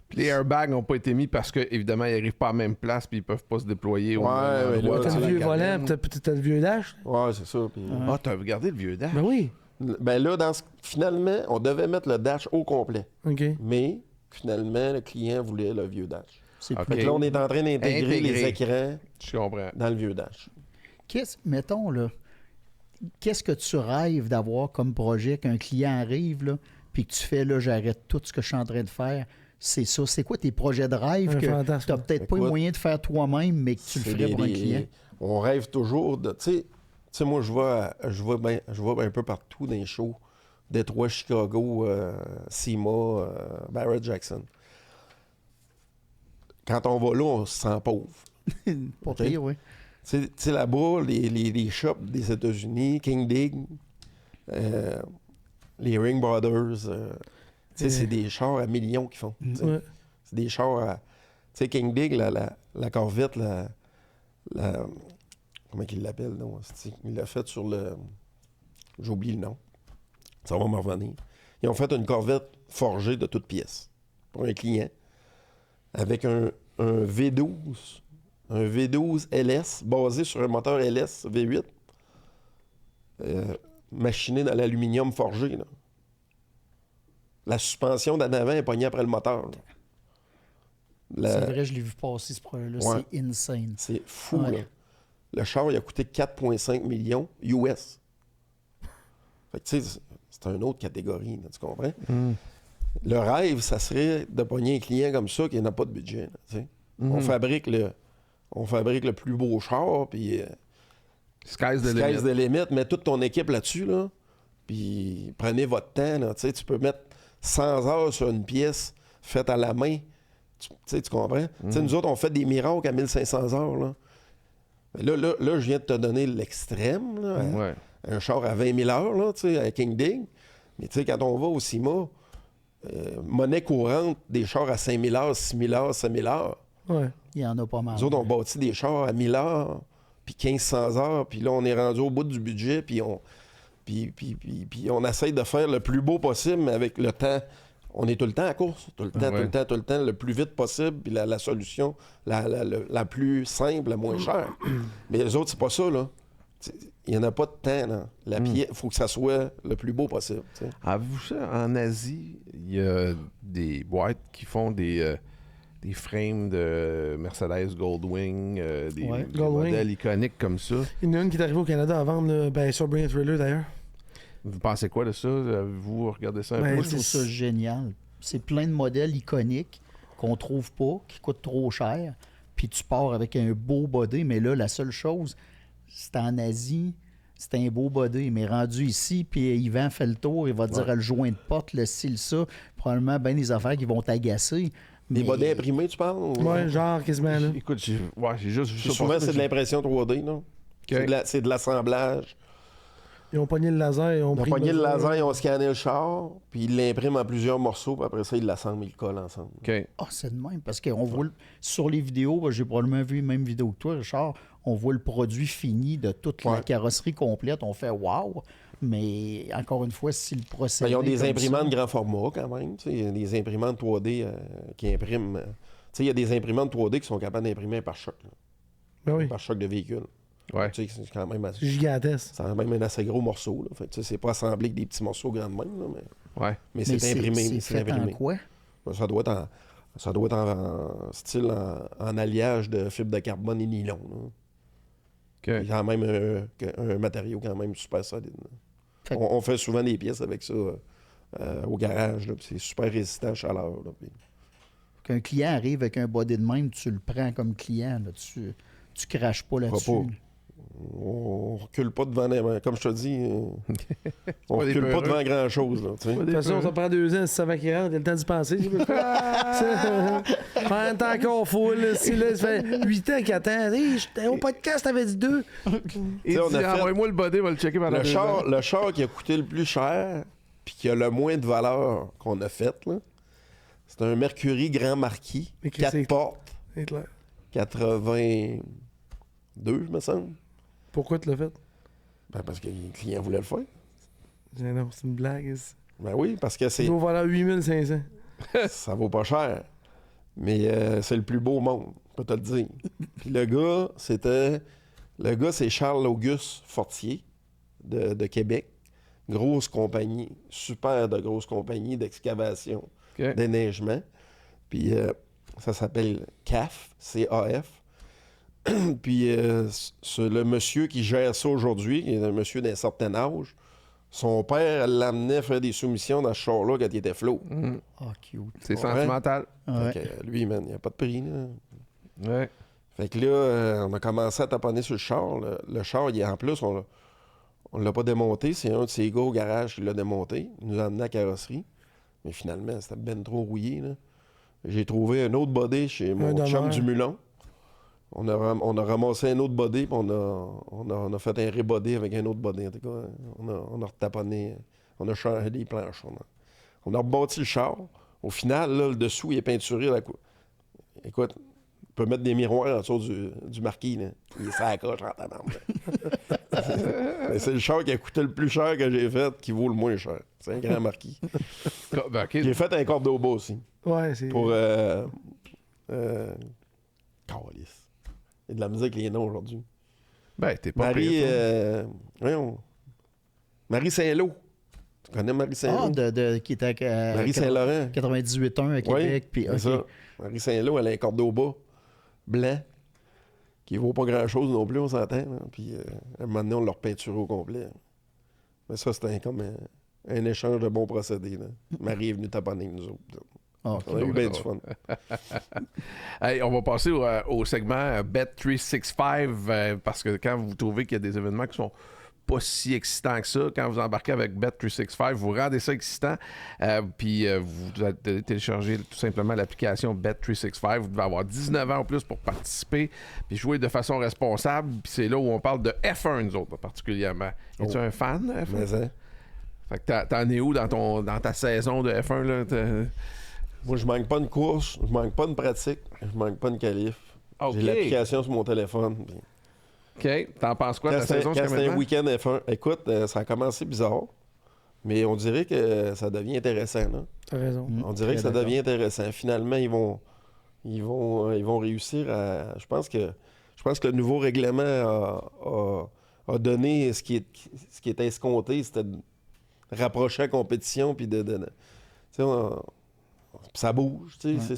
Puis les airbags n'ont pas été mis parce qu'évidemment, ils n'arrivent pas à la même place puis ils peuvent pas se déployer.
Ouais, ouais, là,
T'as
tu
le
sais,
vieux
la
volant, puis t'as le vieux dash.
Ouais, c'est ça. Puis,
Ah, t'as regardé le vieux dash?
Ben oui.
ben là, finalement, on devait mettre le dash au complet.
OK.
Mais finalement, le client voulait le vieux dash.
C'est
Ok.
Fait que là, on est en train d'intégrer les écrans
Je comprends.
dans le vieux dash.
Mettons, là, qu'est-ce que tu rêves d'avoir comme projet qu'un client arrive, là, puis que tu fais, là, j'arrête tout ce que je suis en train de faire. C'est ça. C'est quoi tes projets de rêve
Un
que
fantasme.
tu n'as peut-être pas les
Écoute,
moyens de faire toi-même, mais que tu le
C'est
ferais pour un client?
On rêve toujours de... Tu sais, moi, je vais un peu partout dans les shows. Détroit, Chicago, SEMA, Barrett-Jackson. Quand on va là, on se sent pauvre.
Pas
Ok.
pire, oui.
Tu sais, là-bas, les shops des États-Unis, King Dig, les Ring Brothers, tu sais, c'est des chars à millions qu'ils font. tu sais.
Ouais.
C'est des chars à... Tu sais, King Dig, la Corvette, comment il l'appelle, non? Il l'a fait sur le... J'oublie le nom. Ça va me revenir. Ils ont fait une Corvette forgée de toutes pièces pour un client avec un V12. Un V12 LS basé sur un moteur LS V8. machiné dans l'aluminium forgé. Là. La suspension d'en avant est pognée après le moteur.
C'est vrai, je l'ai vu passer ce projet-là.
Ouais.
C'est insane.
C'est fou,
Ouais.
là. Le char, il a coûté 4,5 millions US. Fait que, tu sais, c'est une autre catégorie, là, tu comprends? Le rêve, ça serait de pogner un client comme ça qui n'a pas de budget. Là, tu sais. On fabrique le plus beau char, puis
Sky's the
sky's
limit.
the limit. Mets toute ton équipe là-dessus, là, puis prenez votre temps. Là, tu sais, tu peux mettre 100 heures sur une pièce faite à la main. Tu sais, tu comprends? Tu sais, nous autres, on fait des miracles à 1500 heures. Là. Là, je viens de te donner l'extrême. Là,
Ouais.
un char à 20 000 heures, là, tu sais, à King Dig. Mais tu sais, quand on va au CIMA, monnaie courante, des chars à 5 000 heures, 6 000 heures, 7 000 heures.
Ouais.
Il y en a pas mal.
Nous autres, on bâtit des chars à 1000 heures, puis 1500 heures, puis là, on est rendu au bout du budget, puis on essaye de faire le plus beau possible, mais avec le temps, on est tout le temps à course, tout le temps, le plus vite possible, puis la solution la plus simple, la moins chère. Mais les autres, c'est pas ça, là. Il n'y en a pas de temps, là. La pièce, il faut que ça soit le plus beau possible. Tu sais.
Avez-vous ça, en Asie, il y a des boîtes qui font des frames de Mercedes Goldwing, des
Ouais,
Goldwing.
modèles iconiques comme ça.
Il y en a une qui est arrivée au Canada à vendre, là, ben, sur Bring It Thriller d'ailleurs.
Vous pensez quoi de ça? Avez-vous regardé ça un
Ben,
peu?
Moi, je trouve ça génial. C'est plein de modèles iconiques qu'on trouve pas, qui coûtent trop cher. Puis tu pars avec un beau body, mais là, la seule chose, c'est en Asie, c'est un beau body. Mais rendu ici, puis Yvan fait le tour, il va te dire le joint de porte, le style, ça. Probablement bien des affaires qui vont t'agacer.
Des
mais-
bodés imprimés, tu parles? ou-
Ouais, genre quasiment là.
Écoute, j'ai juste vu
Puis
ça.
souvent,
passer,
c'est de
mais
l'impression 3D, non? C'est de l'assemblage.
Ils ont pogné le laser, ils ont
Ils ont
pris
pogné le
mesure.
laser, ils ont scanné le char, puis ils l'impriment en plusieurs morceaux, puis après ça, ils l'assemblent, ils le collent ensemble.
OK.
Ah, c'est de même, parce qu'on voit sur les vidéos, j'ai probablement vu la même vidéo que toi, Richard, on voit le produit fini de toute la
Ouais.
carrosserie complète, on fait « wow », mais encore une fois, si le procédé...
Ben, ils ont des
comme
imprimantes
ça-
de grand format quand même. Tu sais, il y a des imprimantes 3D qui impriment. Tu sais, il y a des imprimantes 3D qui sont capables d'imprimer un pare-choc. Là.
Ben oui,
Un pare-choc de véhicule.
Ouais.
Tu sais, c'est quand même
c'est
assez,
gigantesque.
c'est quand même un assez gros morceau. Là. Fait que, tu sais, c'est pas assemblé avec des petits morceaux grands de même, là, mais
Ouais.
Mais
c'est imprimé.
C'est fait en quoi?
Ben, ça doit être en style en alliage de fibre de carbone et nylon. Là.
OK.
C'est quand même un matériau quand même super solide. Là.
Fait que-
On fait souvent des pièces avec ça au garage. Là, puis c'est super résistant à la chaleur. Là, puis-
Qu'un client arrive avec un body de même, tu le prends comme client, là, tu craches pas là-dessus.
pas. On recule pas devant comme je te dis, on
pas des
recule pas
peureux.
devant grand-chose. Là, tu sais.
De toute façon, ça prend 2 ans si ça va qu'il rentre, il y a le temps d'y penser. Faire t'es encore full. Si là, ça fait 8 ans qu'il attend. Hey, j'étais au podcast, t'avais dit 2.
Il
sais, on
dit,
a fait-
envoie-moi le body, on va le checker pendant 2 ans.
Le char qui a coûté le plus cher puis qui a le moins de valeur qu'on a fait, là, c'est un Mercury Grand Marquis,
Mais qu'est-ce
4
que c'est?
portes,
C'est clair.
82, me semble.
Pourquoi tu l'as fait?
Ben, parce que les clients voulaient le faire.
Non, c'est une blague.
Ben oui, parce que
Il doit valoir 8500.
ça vaut pas cher. Mais c'est le plus beau au monde, je peux te le dire. Puis le gars, c'est Charles-Auguste Fortier de Québec. Grosse compagnie, super de grosse compagnie d'excavation,
OK.
déneigement. Puis ça s'appelle CAF, C-A-F. Puis c'est le monsieur qui gère ça aujourd'hui, qui est un monsieur d'un certain âge. Son père l'amenait faire des soumissions dans ce char-là quand il était flot.
Ah, cute.
C'est
Ouais.
sentimental.
Ouais.
Fait que, lui, man, il n'y a pas de prix. Là.
Ouais.
Fait que là, on a commencé à taponner sur le char. Le char, en plus, on l'a pas démonté. C'est un de ses gars au garage qui l'a démonté. Il nous a amené à la carrosserie. Mais finalement, c'était ben trop rouillé. Là. J'ai trouvé un autre body chez mon
dommage.
chum du Mulon. On a ramassé un autre body, puis on a fait un rebody avec un autre body. En tout cas, on a retaponné, on a changé les planches. On a rebâti le char. Au final, là, le dessous, il est peinturé. Écoute, on peut mettre des miroirs en dessous du marquis. Là. Il est sur la coche en tabarnak. Mais c'est le char qui a coûté le plus cher que j'ai fait, qui vaut le moins cher. C'est un grand marquis.
Ben, OK.
J'ai fait un cordeau bas aussi.
Ouais, c'est.
Pour. Calice. Il y a de la musique, les noms aujourd'hui.
Ben, t'es pas
Marie.
pire, toi.
Voyons. Marie Saint-Lô. Tu connais Marie Saint-Lô?
Qui était à
Marie Saint-Laurent.
98.1 à Québec. Puis,
c'est ça. Marie Saint-Lô, elle a un cordoba blanc qui vaut pas grand-chose non plus, on s'entend. Là. Puis à un moment donné, on l'a repeinturé au complet. Mais ça, c'était comme un échange de bons procédés. Là. Marie est venue taponner avec nous autres.
Ah,
On a eu bien du fun.
Hey, on va passer au segment Bet365 parce que quand vous trouvez qu'il y a des événements qui sont pas si excitants que ça, quand vous embarquez avec Bet365, vous rendez ça excitant. Puis vous allez télécharger tout simplement l'application Bet365. Vous devez avoir 19 ans ou plus pour participer puis jouer de façon responsable. Puis c'est là où on parle de F1, nous autres, particulièrement. Es-tu un fan de F1?
Mais ça.
Fait que t'en es où dans ta saison de F1? Là?
Moi, je manque pas de course, je manque pas de pratique, je manque pas de qualif.
OK.
J'ai l'application sur mon téléphone. Puis
OK. T'en penses quoi de la saison
quand
jusqu'à
c'est un
maintenant?
week-end F1, écoute, ça a commencé bizarre, mais on dirait que ça devient intéressant. Là.
T'as raison.
On dirait que ça devient intéressant. Finalement, ils vont réussir à. Je pense que le nouveau règlement a donné ce qui était escompté, c'était de rapprocher la compétition puis tu sais, ça bouge. Tu sais,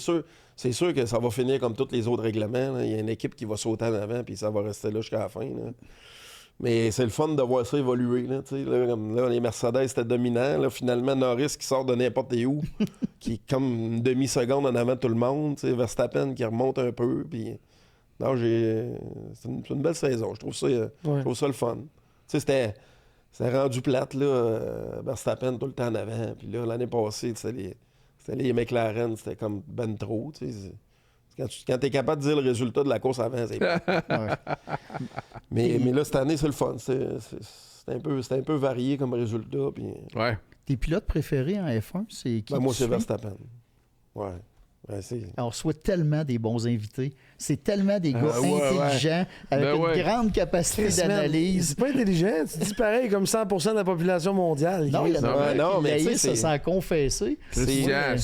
c'est sûr que ça va finir comme tous les autres règlements. Là. Il y a une équipe qui va sauter en avant puis ça va rester là jusqu'à la fin. Là. Mais c'est le fun de voir ça évoluer. Là, comme là, les Mercedes, c'était dominant. Là, finalement, Norris qui sort de n'importe où, qui est comme une demi-seconde en avant de tout le monde. Verstappen qui remonte un peu. Puis... Non, c'est une belle saison. Je trouve ça le fun. C'était rendu plate, là, Verstappen tout le temps en avant. Puis là, l'année passée, c'était les McLaren, c'était comme ben trop. Quand tu es capable de dire le résultat de la course avant, c'est mais là, cette année, c'est le fun. C'est un peu varié comme résultat. Puis...
Ouais.
Tes pilotes préférés en F1, c'est qui?
moi,
tu
c'est
suis?
Verstappen. Ouais.
On reçoit tellement des bons invités. C'est tellement des gars intelligents, avec une grande capacité d'analyse.
C'est pas intelligent. Tu dis pareil comme 100% de la population mondiale.
Non, il y en a
mais
qui se sent confessé.
Il y a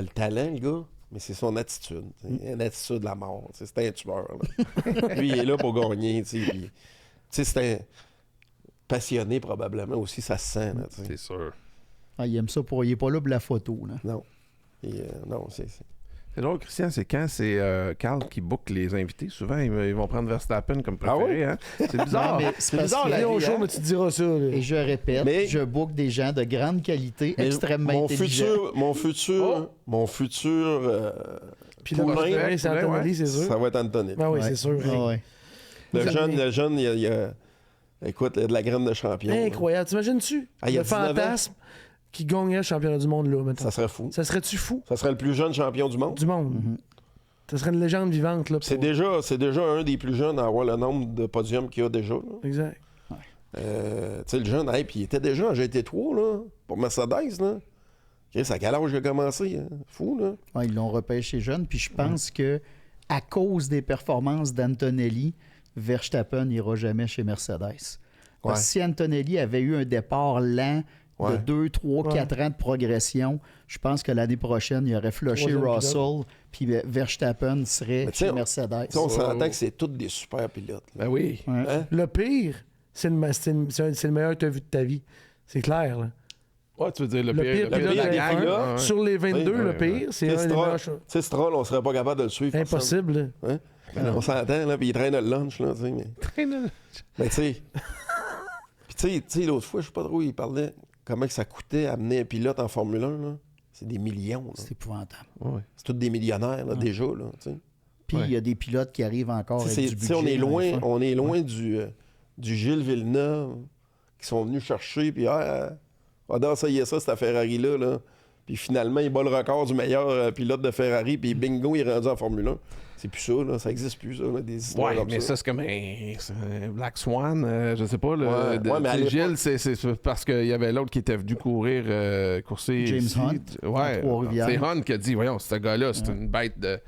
le talent, le gars, mais c'est son attitude. Une attitude de la mort. C'est un tueur. Là. Lui, il est là pour gagner. C'est un passionné, probablement, aussi, ça se sent. Là,
c'est sûr.
Ah, il aime ça. Il n'est pas là pour la photo. Là.
Non. Non, c'est...
C'est drôle, Christian, c'est quand c'est Carl qui book les invités. Souvent, ils vont prendre Verstappen comme préféré. Hein? C'est bizarre.
Non, mais c'est bizarre,
la vie, mais tu diras ça. Là.
Et je répète, je book des gens de grande qualité, extrêmement intelligents.
Mon futur
puis le c'est Antonelli, c'est sûr.
Ça va être Antonelli.
Ah oui, c'est sûr.
Le jeune, il y a écoute, il y a de la graine de champion.
Incroyable. T'imagines-tu le fantasme qui gagnerait le championnat du monde, là, maintenant?
Ça serait fou.
Ça serait-tu fou?
Ça serait le plus jeune champion du monde.
Du monde. Ça serait une légende vivante, là.
C'est déjà un des plus jeunes à avoir le nombre de podiums qu'il y a déjà. Là.
Exact.
Tu sais, le jeune, puis il était déjà en GT3, là, pour Mercedes, là. C'est à quel âge il a commencé? Hein? Fou, là.
Ouais, ils l'ont repêché jeune, puis je pense que à cause des performances d'Antonelli, Verstappen n'ira jamais chez Mercedes. Parce que si Antonelli avait eu un départ lent de 2, 3, 4 ans de progression, je pense que l'année prochaine, il aurait flushé Russell, puis Verstappen serait chez Mercedes.
On s'entend que c'est tous des super pilotes.
Ben oui.
Hein?
Le pire, c'est le meilleur que tu as vu de ta vie. C'est clair, là.
Ouais, tu veux dire le pire
pilote
de la gang,
là. Sur les 22, le pire, c'est un des meilleurs.
Tu sais, Stroll, on serait pas capable de le suivre.
Impossible.
Hein? On s'entend, là, puis il traîne le lunch, là, tu sais. Mais tu sais... Puis tu sais, l'autre fois, je sais pas trop, il parlait comment que ça coûtait amener un pilote en Formule 1, là. C'est des millions, là.
C'est épouvantable.
Ouais.
C'est tous des millionnaires, là, déjà, là, tu sais.
Puis il y a des pilotes qui arrivent encore avec du budget.
On est loin du Gilles Villeneuve qui sont venus chercher, puis ça y est ça, cette Ferrari-là, là. Puis finalement, il bat le record du meilleur pilote de Ferrari, puis bingo, il est rendu en Formule 1. C'est plus ça, là. Ça n'existe plus, ça, là, des histoires comme
mais ça, c'est comme un Black Swan, je sais pas. Mais Gilles, c'est parce qu'il y avait l'autre qui était venu courser
James
ici.
Hunt,
Ouais,
Trois-Rivières.
c'est Hunt qui a dit, voyons, ce gars-là, c'est une bête de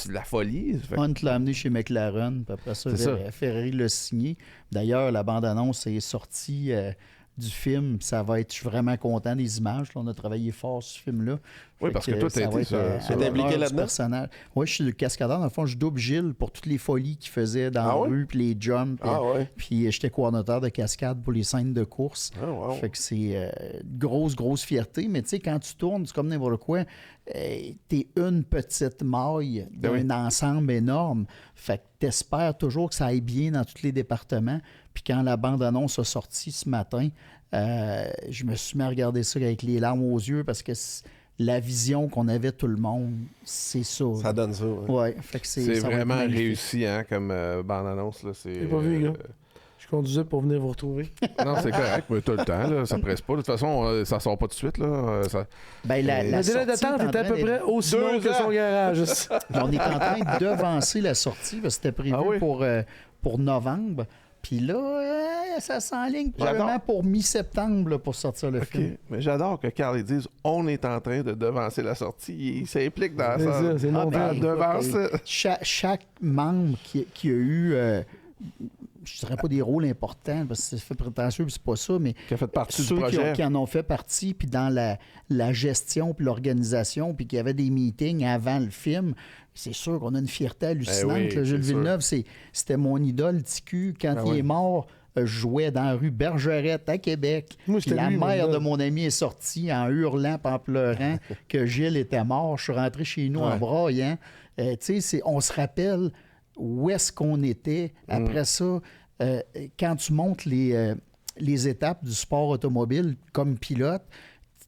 la folie.
Hunt l'a amené chez McLaren, puis après ça, Ferrari l'a signé. D'ailleurs, la bande-annonce est sortie du film. Ça va être, je suis vraiment content des images. Là, on a travaillé fort sur ce film-là.
Oui, parce que toi, t'as été
t'es impliqué là-dedans?
Oui, je suis le cascadeur. Dans le fond, je double Gilles pour toutes les folies qu'il faisait dans la rue, puis les jumps. Puis j'étais coordonnateur de cascade pour les scènes de course. Fait que c'est grosse fierté. Mais tu sais, quand tu tournes, c'est comme n'importe quoi. T'es une petite maille d'un ensemble énorme. Fait que t'espères toujours que ça aille bien dans tous les départements. Puis quand la bande-annonce a sorti ce matin, je me suis mis à regarder ça avec les larmes aux yeux parce que la vision qu'on avait tout le monde, c'est ça.
Ça donne ça.
Ouais, fait que
c'est vraiment réussi comme bande-annonce.
J'ai pas vu, gars. Je conduisais pour venir vous retrouver.
Non, c'est correct, mais t'as le temps, là, ça presse pas. De toute façon, ça sort pas tout de suite. Là,
le
délai d'attente était à peu près aussi long que son garage.
On est en train de devancer la sortie, parce que c'était prévu pour novembre. Puis là, ça s'enligne probablement pour mi-septembre pour sortir le film.
Mais j'adore que Carl ils disent on est en train de devancer la sortie. Il s'implique dans ça.
C'est
devance.
Chaque membre qui a eu, je dirais pas des rôles importants, parce que c'est fait prétentieux, puis c'est pas ça, mais
qui a fait partie
ceux
du projet.
qui en ont fait partie, puis dans la gestion, puis l'organisation, puis qui avaient des meetings avant le film. C'est sûr qu'on a une fierté hallucinante. Gilles Villeneuve, c'était mon idole, Ticu. Quand il est mort, je jouais dans la rue Bergerette à Québec. La mère de mon ami est sortie en hurlant et en pleurant que Gilles était mort. Je suis rentré chez nous en braillant. On se rappelle où est-ce qu'on était. Après ça, quand tu montes les étapes du sport automobile comme pilote,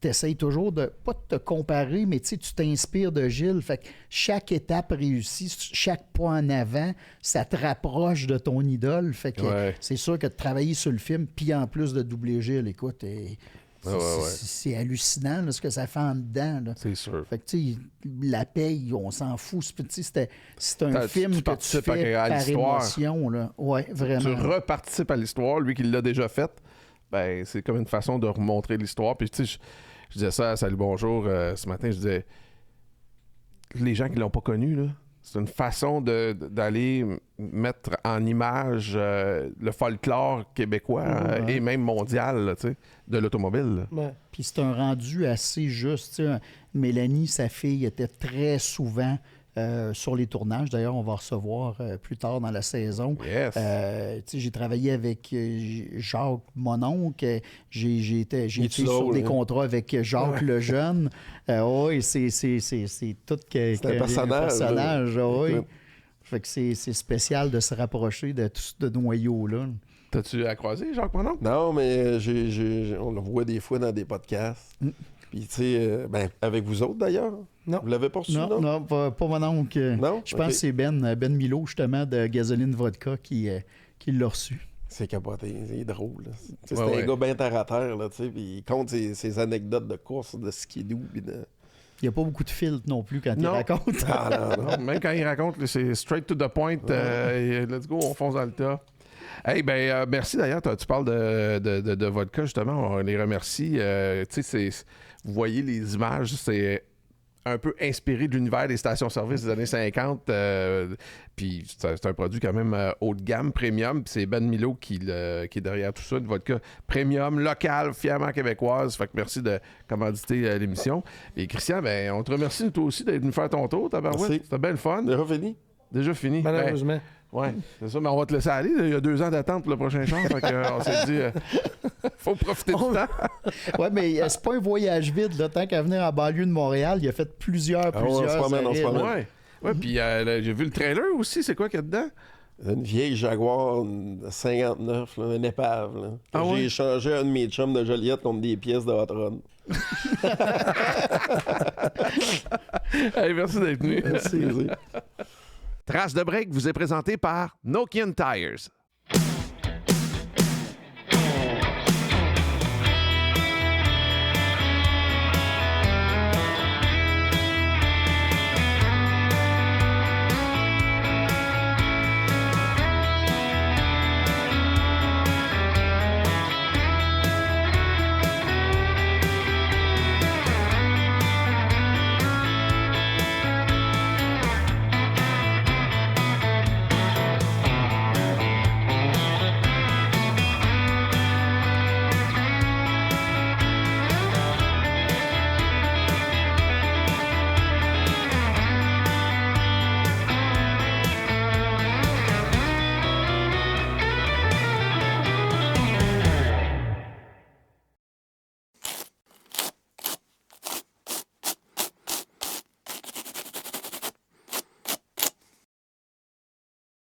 tu essaies toujours de, pas de te comparer, mais tu t'inspires de Gilles. Fait que chaque étape réussie, chaque pas en avant, ça te rapproche de ton idole. Fait que c'est sûr que de travailler sur le film, puis en plus de doubler Gilles, écoute, c'est hallucinant là, ce que ça fait en dedans. Là.
C'est sûr.
Fait que tu sais, la paye, on s'en fout. C'est un film que tu fais par émotion. Oui, vraiment.
Tu reparticipes à l'histoire, lui qui l'a déjà faite. Ben, c'est comme une façon de remontrer l'histoire. Puis, tu sais, je disais ça à Salut Bonjour ce matin. Je disais, les gens qui l'ont pas connu, là, c'est une façon d'aller mettre en image le folklore québécois et même mondial, là, de l'automobile.
Puis c'est un rendu assez juste. T'sais. Mélanie, sa fille, était très souvent sur les tournages. D'ailleurs, on va recevoir plus tard dans la saison.
Yes.
J'ai travaillé avec Jacques, mon oncle. J'ai été sur des contrats avec Jacques le Jeune. Oui, c'est tout un personnage. Oui. Fait que c'est spécial de se rapprocher de tout ce noyau-là.
T'as-tu croisé Jacques Monon?
Non, mais on le voit des fois dans des podcasts. Puis, tu sais, avec vous autres d'ailleurs.
Non.
Vous l'avez pas reçu, non?
Non, pas mon oncle.
Non?
Je pense que c'est Ben Milo, justement, de Gasoline Vodka, qui l'a reçu.
C'est capoté, c'est drôle. C'est un gars bien terre à terre, là, tu sais, puis il compte ses anecdotes de course, de skidoo, puis de...
Il n'y a pas beaucoup de filtres non plus quand il raconte.
Non. Même quand il raconte, c'est straight to the point. Let's go, on fonce dans le tas. Hey, merci d'ailleurs. Tu parles de vodka, justement. On les remercie. Tu sais, vous voyez les images, c'est un peu inspiré de l'univers des stations-service des années 50. Puis c'est un produit quand même haut de gamme, premium. Puis c'est Ben Milo qui est derrière tout ça. Une vodka premium, locale, fièrement québécoise. Fait que merci de commanditer l'émission. Et Christian, on te remercie toi aussi d'être venu faire ton tour. C'était bien le fun. Déjà fini.
Malheureusement.
Oui, c'est ça, mais on va te laisser aller. Il y a 2 ans d'attente pour le prochain chant. Fait qu'on s'est dit, faut profiter du temps.
Oui, mais c'est pas un voyage vide. Là. Tant qu'à venir en banlieue de Montréal, il a fait plusieurs
arrêts. Oui, puis j'ai vu le trailer aussi. C'est quoi qu'il y a dedans?
Une vieille Jaguar 59, là, une épave. Là, j'ai échangé un de mes chums de Joliette contre des pièces de Hot Rod.
Hey, merci d'être venu.
Merci.
Trace de break vous est présenté par Nokian Tires.